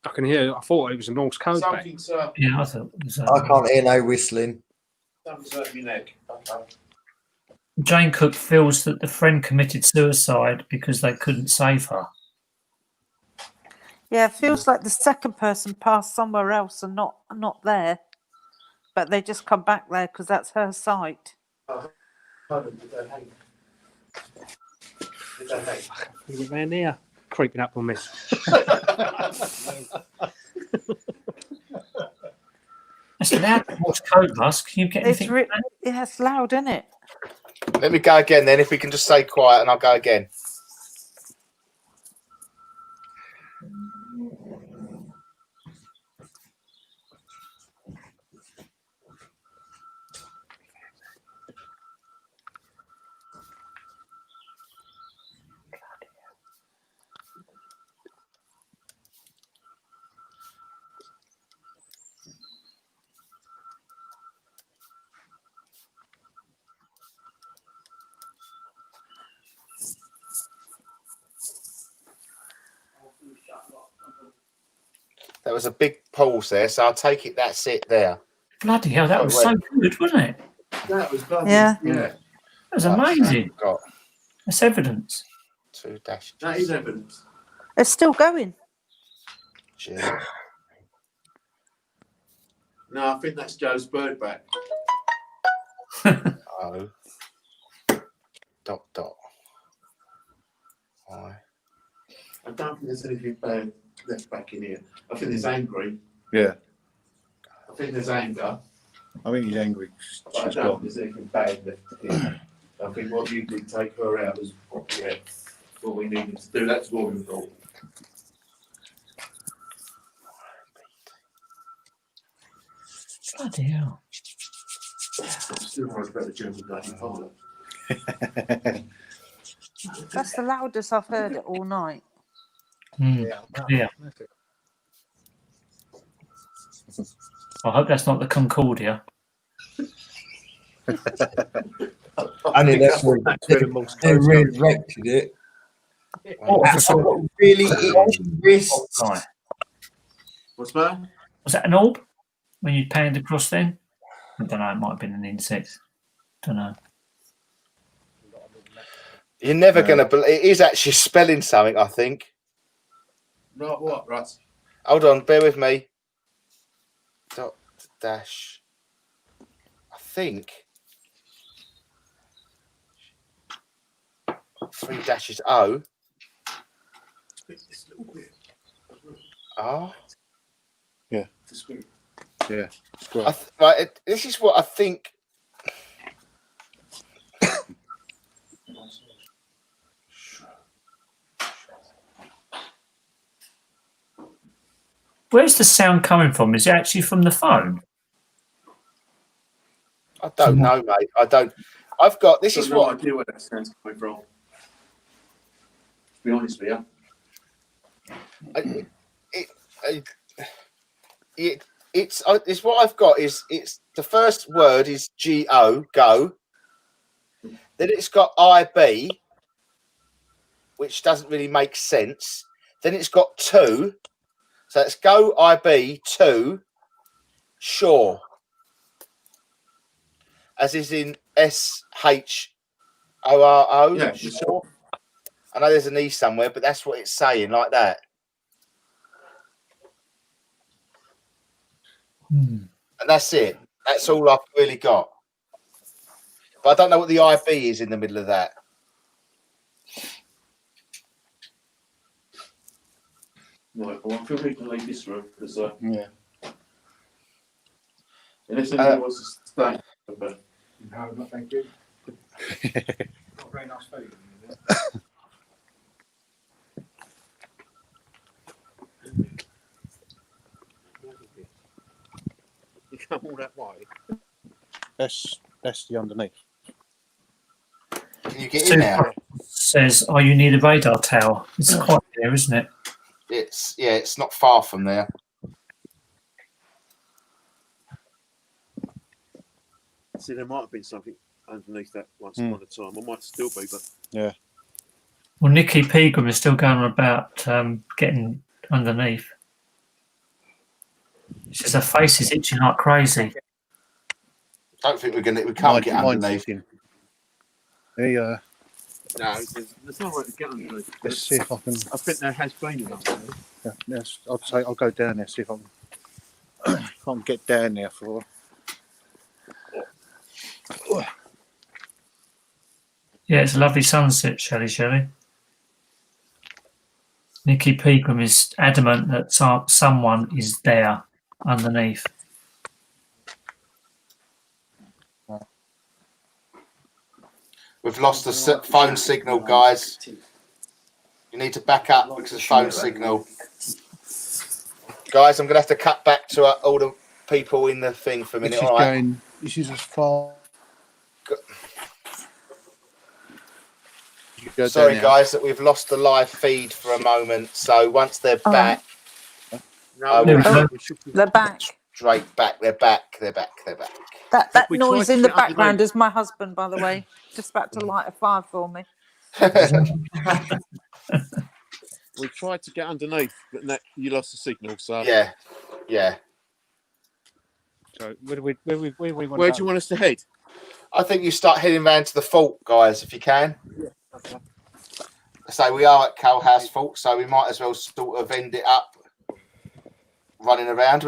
I can hear. I thought it was a Norse code back. Something's Yeah, I thought it was, I can't hear no whistling. hurt your neck. Okay. Jane Cook feels that the friend committed suicide because they couldn't save her. Yeah, it feels like the second person passed somewhere else and not there, but they just come back there because that's her site. Did they hang? Did they hang? You were around here, creeping up on me. That's loud Morse code, Russ. Can you get anything? Yeah, it's loud, isn't it? Let me go again then, if we can just stay quiet, and I'll go again. There was a big pause there, so I'll take it that's it there. Bloody hell, that was so good, wasn't it? That was bloody. Yeah. Yeah. That was amazing. Got That's evidence. 2 dashes. That is evidence. It's still going. G. No, I think that's Joe's bird back. O. Dot. I. I don't think there's anything bad left back in here. I think there's angry. Yeah, I think there's anger. I think he's angry. But I She's don't gone. think there's anything bad left here. I think what you did, take her out, was what we needed to do. That's what we thought. Bloody hell. I'm still worried about the German bloody father. That's the loudest I've heard it all night. Yeah. I hope that's not the Concordia. I mean, that's where they resurrected it. Oh, I I've just saw got really itchy wrists. Right. What's that? Was that an orb when you panned across then? I don't know. It might have been an insect. Don't know. You're never going to believe it is actually spelling something, I think. Right, what, Russ? Hold on, bear with me. Dot dash. I think 3 dashes O. Oh. Yeah. Yeah. Right, this is what I think. Where's the sound coming from? Is it actually from the phone? I don't know, mate. I don't. I've got. This is no what. idea where that sound's coming from. To be honest with you. It's what I've got. It's the first word is G-O, go. Then it's got I-B, which doesn't really make sense. Then it's got 2. So it's go IB 2 sure. As is in SHORO. Yeah, sure. I know there's an E somewhere, but that's what it's saying, like that. And that's it. That's all I've really got. But I don't know what the IB is in the middle of that. Right, well, I feel we can leave this room because Yeah. unless anyone wants to stay. But No, not thank you. Not very nice food. Is it? you come all that way. That's the underneath. Can you get in there? Says, "Oh, you need a radar tower." It's quite there, isn't it? It's not far from there. See, there might have been something underneath that once upon a time. It might still be, but Yeah. Well, Nikki Pegram is still going on about getting underneath. She says her face is itching like crazy. I don't think we can't get underneath. Hey, no, there's no way to get underneath. let's see if I can. I think there has been enough. Yeah, yes, I'll go down there, see if I can get down there for. Yeah, it's a lovely sunset, Shelley. Nikki Pegram is adamant that someone is there underneath. We've lost the phone signal, guys. You need to back up because of phone signal. Guys, I'm going to have to cut back to all the people in the thing for a minute. All right. This is as far. Sorry, guys, that we've lost the live feed for a moment. So once they're back, They're back. Straight back. They're back. That noise in the background is my husband, by the way, just about to light a fire for me. We tried to get underneath, but you lost the signal. So yeah. So where do we want? Where do you want us to head? I think you start heading round to the fort, guys, if you can. Okay. So we are at Cow House Fort, so we might as well sort of end it up running around.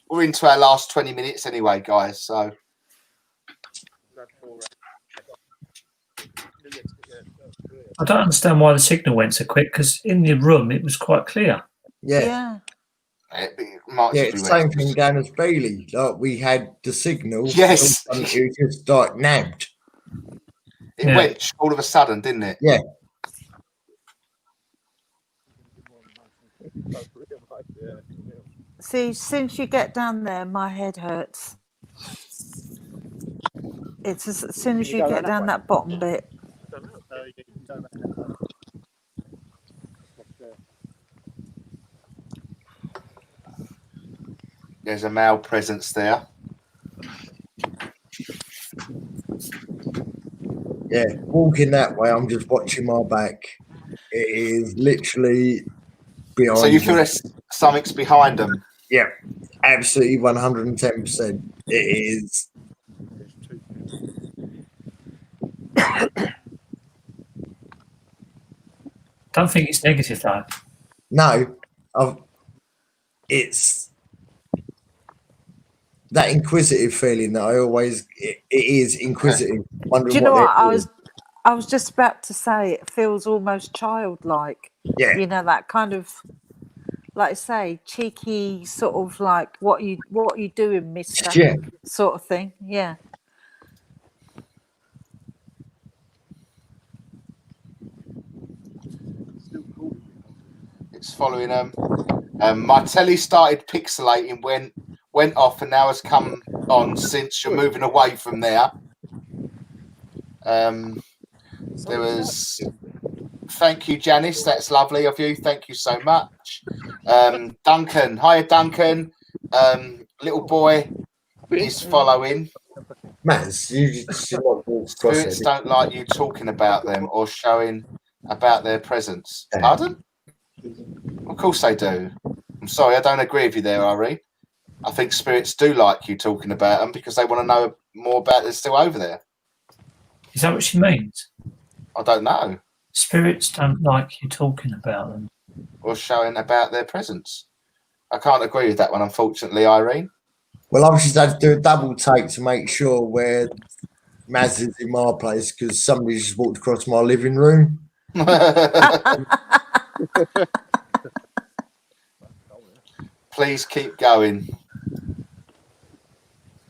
We're into our last 20 minutes anyway, guys. So I don't understand why the signal went so quick because in the room it was quite clear. Yeah. It's the same thing down as Bailey. Like we had the signal. Yes. It was just like nabbed. It went all of a sudden, didn't it? Yeah. See, since you get down there, my head hurts. It's as soon as you get down that bottom bit. There's a male presence there. Yeah, walking that way, I'm just watching my back. It is literally behind. So you feel there's something's behind them? Yeah, absolutely 110%. It is. Don't think it's negative though. No, it's that inquisitive feeling that I always. It is inquisitive. Wondering Do you know what they're I doing. was just about to say? It feels almost childlike. Yeah. You know, that kind of, like I say, cheeky sort of like what you doing, mister? Yeah. Sort of thing. Yeah. It's following them. My telly started pixelating, went off, and now has come on since you're moving away from there. There was. Thank you, Janice. That's lovely of you. Thank you so much. Duncan. Hiya, Duncan. Little boy is following. Maz, you should not walk across Spirits there. don't like you talking about them or showing about their presence. Pardon? Of course they do. I'm sorry, I don't agree with you there, Ari. I think spirits do like you talking about them because they want to know more about they're still over there. Is that what she means? I don't know. Spirits don't like you talking about them. Or showing about their presence. I can't agree with that one, unfortunately, Irene. Well, I've just had to do a double take to make sure where Maz is in my place because somebody just walked across my living room. Please keep going.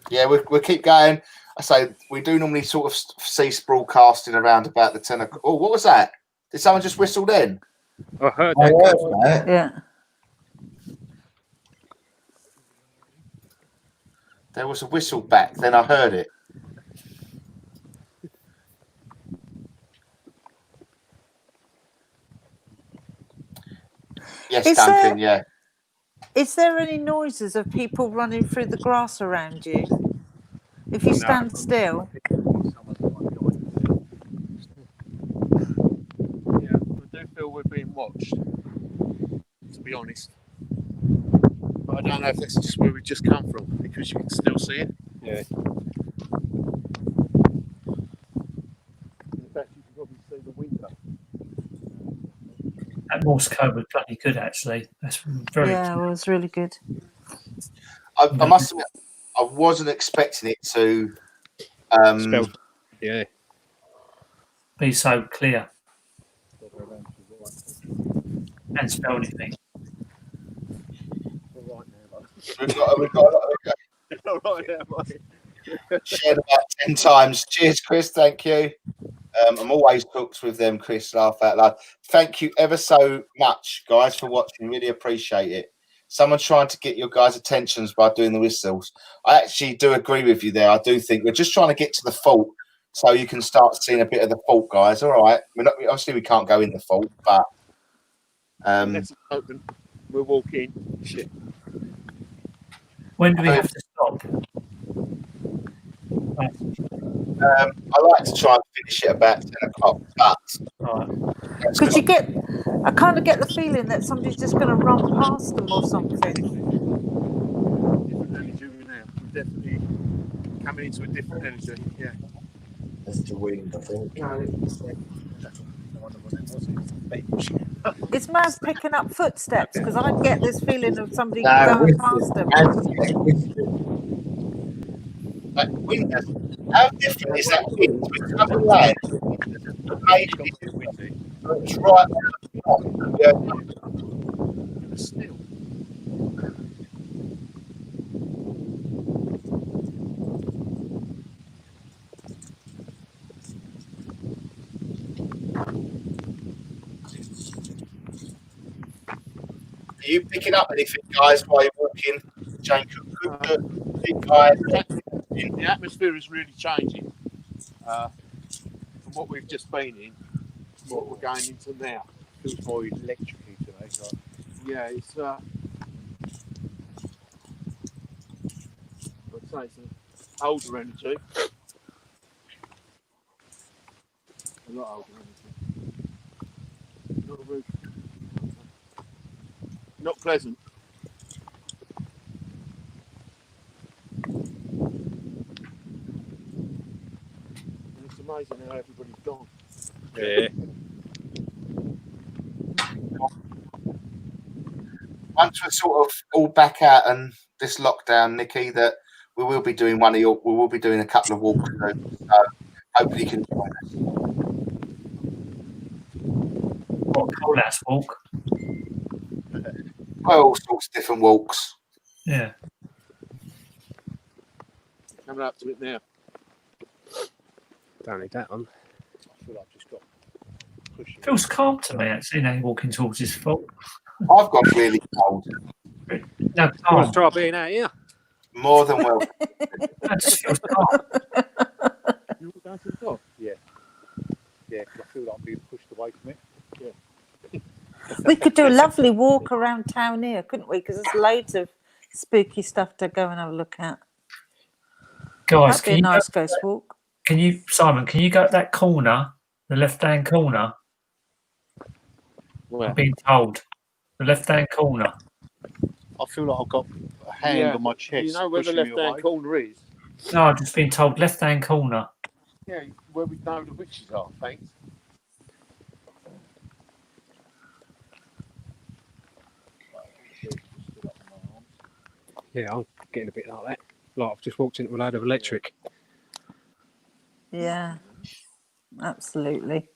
Yeah, we'll keep going. I say we do normally sort of cease broadcasting around about the 10 o'clock. Oh, what was that? Did someone just whistle then? I heard I that. heard that. Yeah. There was a whistle back, then I heard it. Yes, Duncan, yeah. Is there any noises of people running through the grass around you? If you stand still. Yeah, I do feel we're being watched, to be honest. But I don't know if that's just where we just come from, because you can still see it. Yeah. In fact, you can probably see the window. That Morse code was bloody good, actually. That's very. Yeah, it was really good. I must admit, I wasn't expecting it to. Yeah. Be so clear. And spell anything. We've got All right now, mate. shared about 10 times. Cheers, Chris. Thank you. I'm always hooked with them, Chris. Laugh out loud. Thank you ever so much, guys, for watching. Really appreciate it. Someone trying to get your guys' attentions by doing the whistles. I actually do agree with you there. I do think we're just trying to get to the fault so you can start seeing a bit of the fault, guys. All right. Obviously, we can't go in the fault, but. Let's open. We'll walk in. Shit. When do we have to stop? I like to try and finish it about 10 o'clock, but Could you get? I kind of get the feeling that somebody's just going to run past them or something. Different energy now. We're definitely coming into a different energy. Yeah. That's the wind, I think. Is Maz picking up footsteps? Because I get this feeling of somebody No, going past them. Like wind, how different is that wind with other land? It's right Still. Are you picking up anything, guys, while you're walking? Jacob, The atmosphere is really changing from what we've just been in to what we're going into now. It feels more electric today. Yeah, it's say it's an older entity. A lot older entity. Not a roof. Not pleasant. And it's amazing how everybody's gone. Yeah. Once we're sort of all back out and this lockdown, Nikki, that we will be doing we will be doing a couple of walks. So hopefully you can join us. What, cold house walk? Well, all sorts of different walks. Yeah. Coming up to it now. Don't need that on. I feel like I've just got pushing. Feels calm to me, actually, now you're walking towards his foot. I've got really cold. No, Want calm. to try being out here? More than welcome. That just feels calm. You want down to the top? Yeah. Yeah, because I feel like I'm being pushed away from it. Yeah. We could do a lovely walk around town here, couldn't we? Because there's loads of spooky stuff to go and have a look at. Guys, That'd be a nice ghost walk. Simon, can you go at that corner, the left-hand corner? Where? I'm being told. The left-hand corner. I feel like I've got a hand on my chest. You know where the pushing me left-hand away. corner is? No, I've just been told left-hand corner. Yeah, where we know the witches are, thanks. Yeah, I'm getting a bit like that. Like I've just walked into a load of electric. Yeah, absolutely.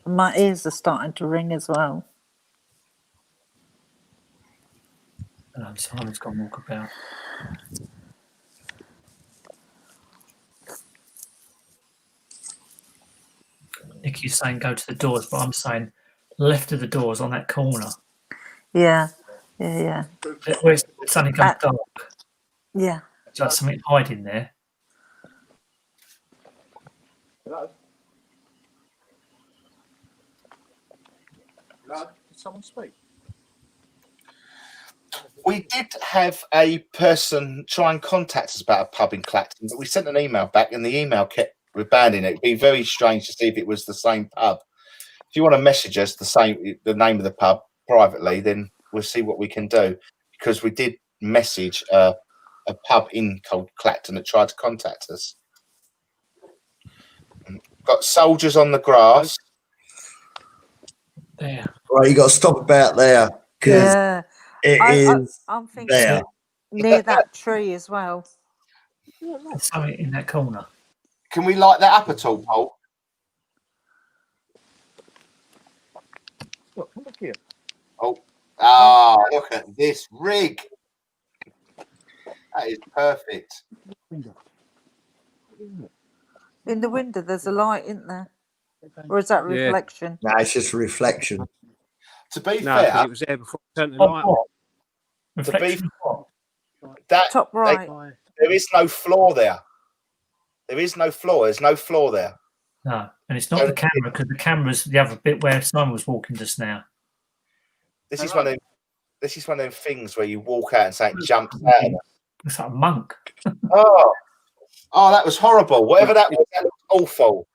My ears are starting to ring as well. Simon's gone walk about. Nikki's saying go to the doors, but I'm saying left of the doors on that corner. Yeah, yeah, Where it's suddenly goes dark. yeah. Is that something hiding there? Hello? Hello? Did someone speak? We did have a person try and contact us about a pub in Clacton, but we sent an email back and the email kept rebounding it. It'd be very strange to see if it was the same pub. If you want to message us the name of the pub privately, then we'll see what we can do, because we did message a pub in Clacton that tried to contact us. Got soldiers on the grass. There. Right, you got to stop about there because Yeah. I'm thinking there. near that tree as well. There's something in that corner. Can we light that up at all, Paul? Look here. Look at this rig. That is perfect. In the window, there's a light, isn't there? Or is that Yeah. reflection? No, it's just a reflection. To be No, fair, it was there before I turned the light on. What? Reflection of what? that Top right. there is no floor there. There is no floor. There's no floor there. No, and it's not the camera, because the camera's the other bit where Simon was walking just now. This is one of them things where you walk out and something jumps out. It's like a monk. Oh, that was horrible. Whatever that was, that looked awful.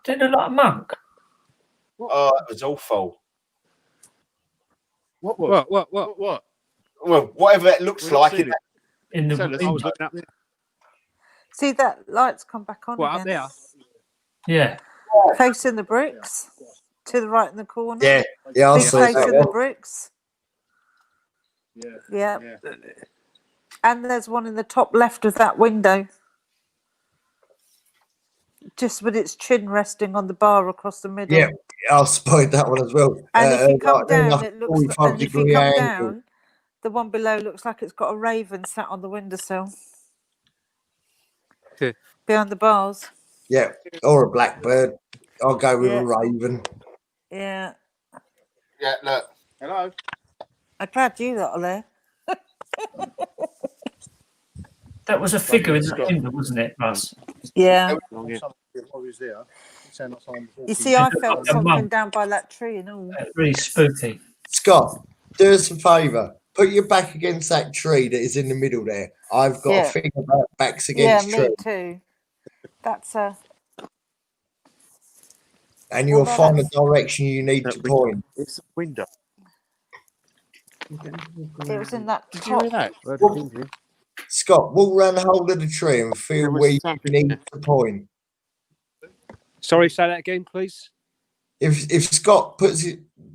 Didn't it look like a monk? Oh, that was awful. What was? What? What? Well, whatever it looks We've not like. seen it. In the Tell us. I was looking up there. See that light's come back on What, again. up there? yeah. Facing the bricks. To the right in the corner. Yeah, yeah, I'll Big see face that in the one. bricks. Yeah. Yeah. Yeah. And there's one in the top left of that window. Just with its chin resting on the bar across the middle. Yeah, I'll spot that one as well. And if you come like in down, a it looks. 45 And if you degree come angle. down, the one below looks like it's got a raven sat on the windowsill. Yeah. Behind the bars. Yeah, or a blackbird. I'll go with Yeah. a raven. Yeah. Yeah, look. Hello. I'm glad you lot are there. That was a figure in the window, wasn't it, Russ? Yeah. What was there? sound like someone You walking. see, I felt Like a something monk. down by that tree and all. Really spooky. Scott, do us a favour. Put your back against that tree that is in the middle there. I've got Yeah. a thing about backs Yeah, against me tree. too. That's a. And you'll Although find the that's- direction you need to point. It's a window. It was in that Did you hear top. that? Well, Scott, walk round the whole of the tree and feel There was where you something need there. to point. Sorry, say that again, please. If Scott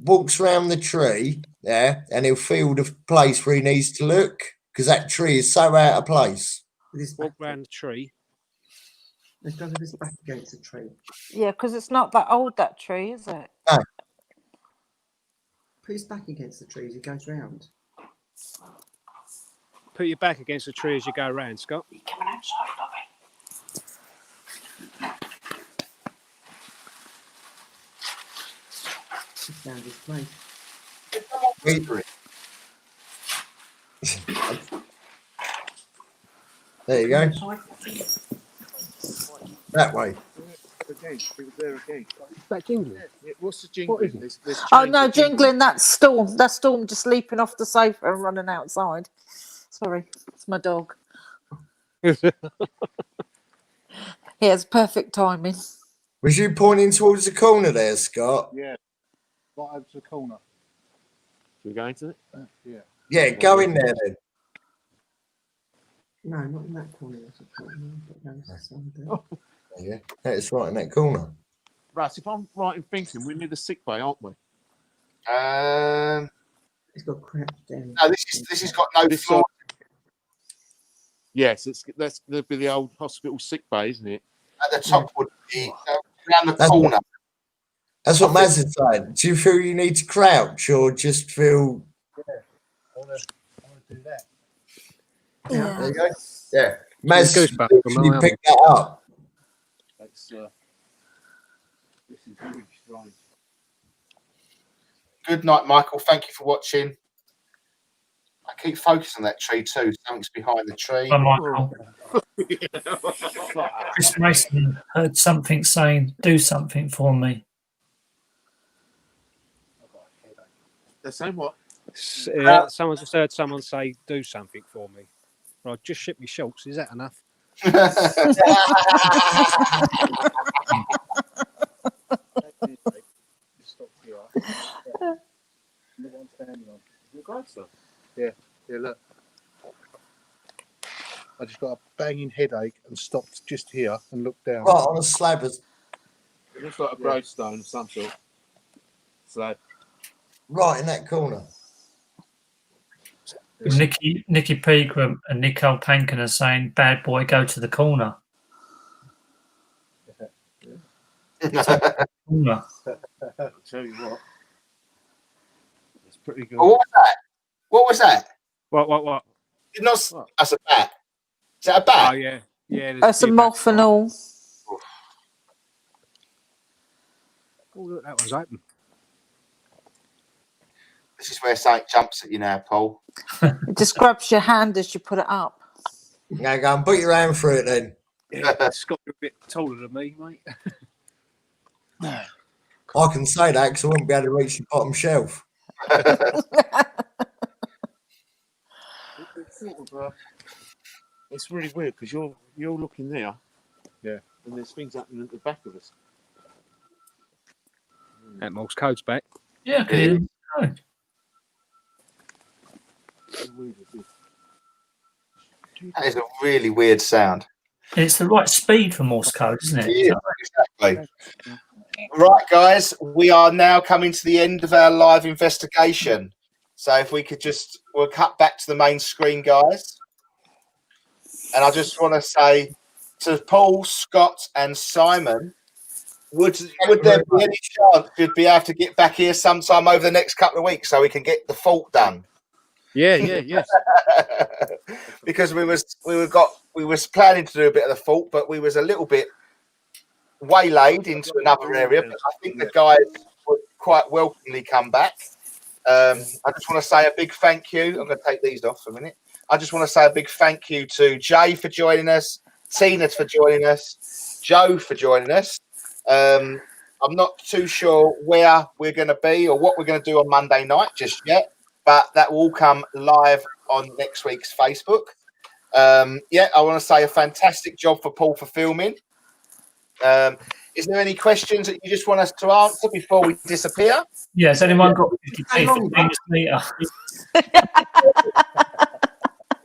walks around the tree, yeah, and he'll feel the place where he needs to look, because that tree is so out of place. Walk round the tree. He's got his back against the tree. Yeah, because it's not that old, that tree, is it? Put his back against the tree as he goes round. Put your back against the tree as you go round, Scott. Coming outside, Bobby. He's found his place. There you go. That way. Again, it was there again. Is that jingling? Yeah, what's the jingling? There's Oh chains no, of jingling. jingling, that's Storm. That's Storm just leaping off the sofa and running outside. Sorry, it's my dog. He has perfect timing. Was you pointing towards the corner there, Scott? Yeah. Right over to the corner. Should we go into it? Yeah. Yeah, go in there then. No, not in that corner. That's a corner. But no, it's the side there. Yeah, that's right in that corner. Russ, if I'm right in thinking, we're near the sick bay, aren't we? He's got crap down. No, this has got no This floor. Yes, that's going to be the old hospital sick bay, isn't it? At the top would be around the That's corner. That's what Maz is saying. Do you feel you need to crouch or just feel? I want to do that. Yeah. There you go. Yeah, Maz, Goosebumps from can you my pick that up? That's, this is very strong. Good night, Michael. Thank you for watching. I keep focusing on that tree too. Something's behind the tree. Hi, Michael. Chris Mason heard something saying, "Do something for me." They're saying what? Someone just heard someone say, "Do something for me." Right, just ship me shorts. Is that enough? Stop here. The one standing on. You're great stuff. Yeah, look. I just got a banging headache and stopped just here and looked down. Right on a slab. It looks like a gravestone of some sort. So, Right in that corner. Nicky Pegram and Nicole Pankin are saying, "Bad boy, go to the corner." Corner. I'll tell you what. It's pretty good. Oh, what was that? What was that? What? Did not. What? That's a bat. Is that a Oh bat? yeah. there's That's a deer moth and all. Oh, look, that one's open. This is where something jumps at you now, Paul. It just grabs your hand as you put it up. Now go and put your hand through it then. Yeah, Scott, you're a bit taller than me, mate. I can say that because I won't be able to reach the bottom shelf. It's sort of, it's really weird because you're looking there, Yeah. and there's things happening at the back of us. That Morse code's back. Yeah, I can hear them. Oh, How weird is this? That is a really weird sound. it's the right speed for Morse code, isn't it? Yeah, exactly. Right, guys, we are now coming to the end of our live investigation. So if we could we'll cut back to the main screen, guys. And I just want to say to Paul, Scott, and Simon, would there be any chance you'd be able to get back here sometime over the next couple of weeks so we can get the fault done? Yeah. Because we was planning to do a bit of the fault, but we was a little bit waylaid into another area. But I think the guys would quite welcomely come back. I just want to say a big thank you. I'm going to take these off for a minute. I just want to say a big thank you to Jay for joining us, Tina for joining us, Joe for joining us, I'm not too sure where we're going to be or what we're going to do on Monday night just yet, but that will all come live on next week's Facebook. I want to say a fantastic job for Paul for filming. Is there any questions that you just want us to answer before we disappear? Yeah, has anyone got 50p for James meter?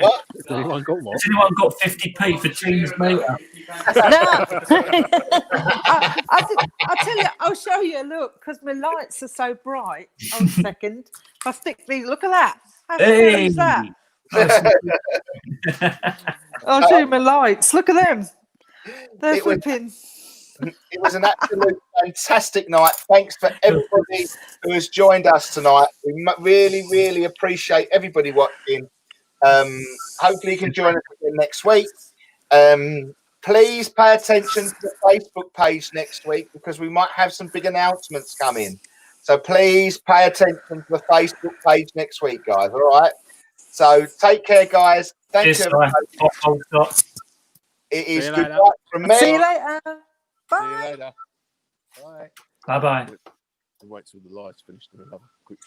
What? Has anyone got what? Has anyone got 50p for James meter? No. I'll tell you, I'll show you. Look, because my lights are so bright. Hold a second. I'll stick these. Look at that. How scary is that? I'll show you my lights. Look at them. They're flipping. It was an absolute fantastic night. Thanks for everybody who has joined us tonight. We really, really appreciate everybody watching. Hopefully you can join us again next week. Please pay attention to the Facebook page next week because we might have some big announcements coming. So please pay attention to the Facebook page next week, guys. All right. So take care, guys. Thank you. Everybody. It is goodbye from me. See you later. See you Bye. later. Bye. Bye-bye. Wait till the lights finish. Then we'll have a quick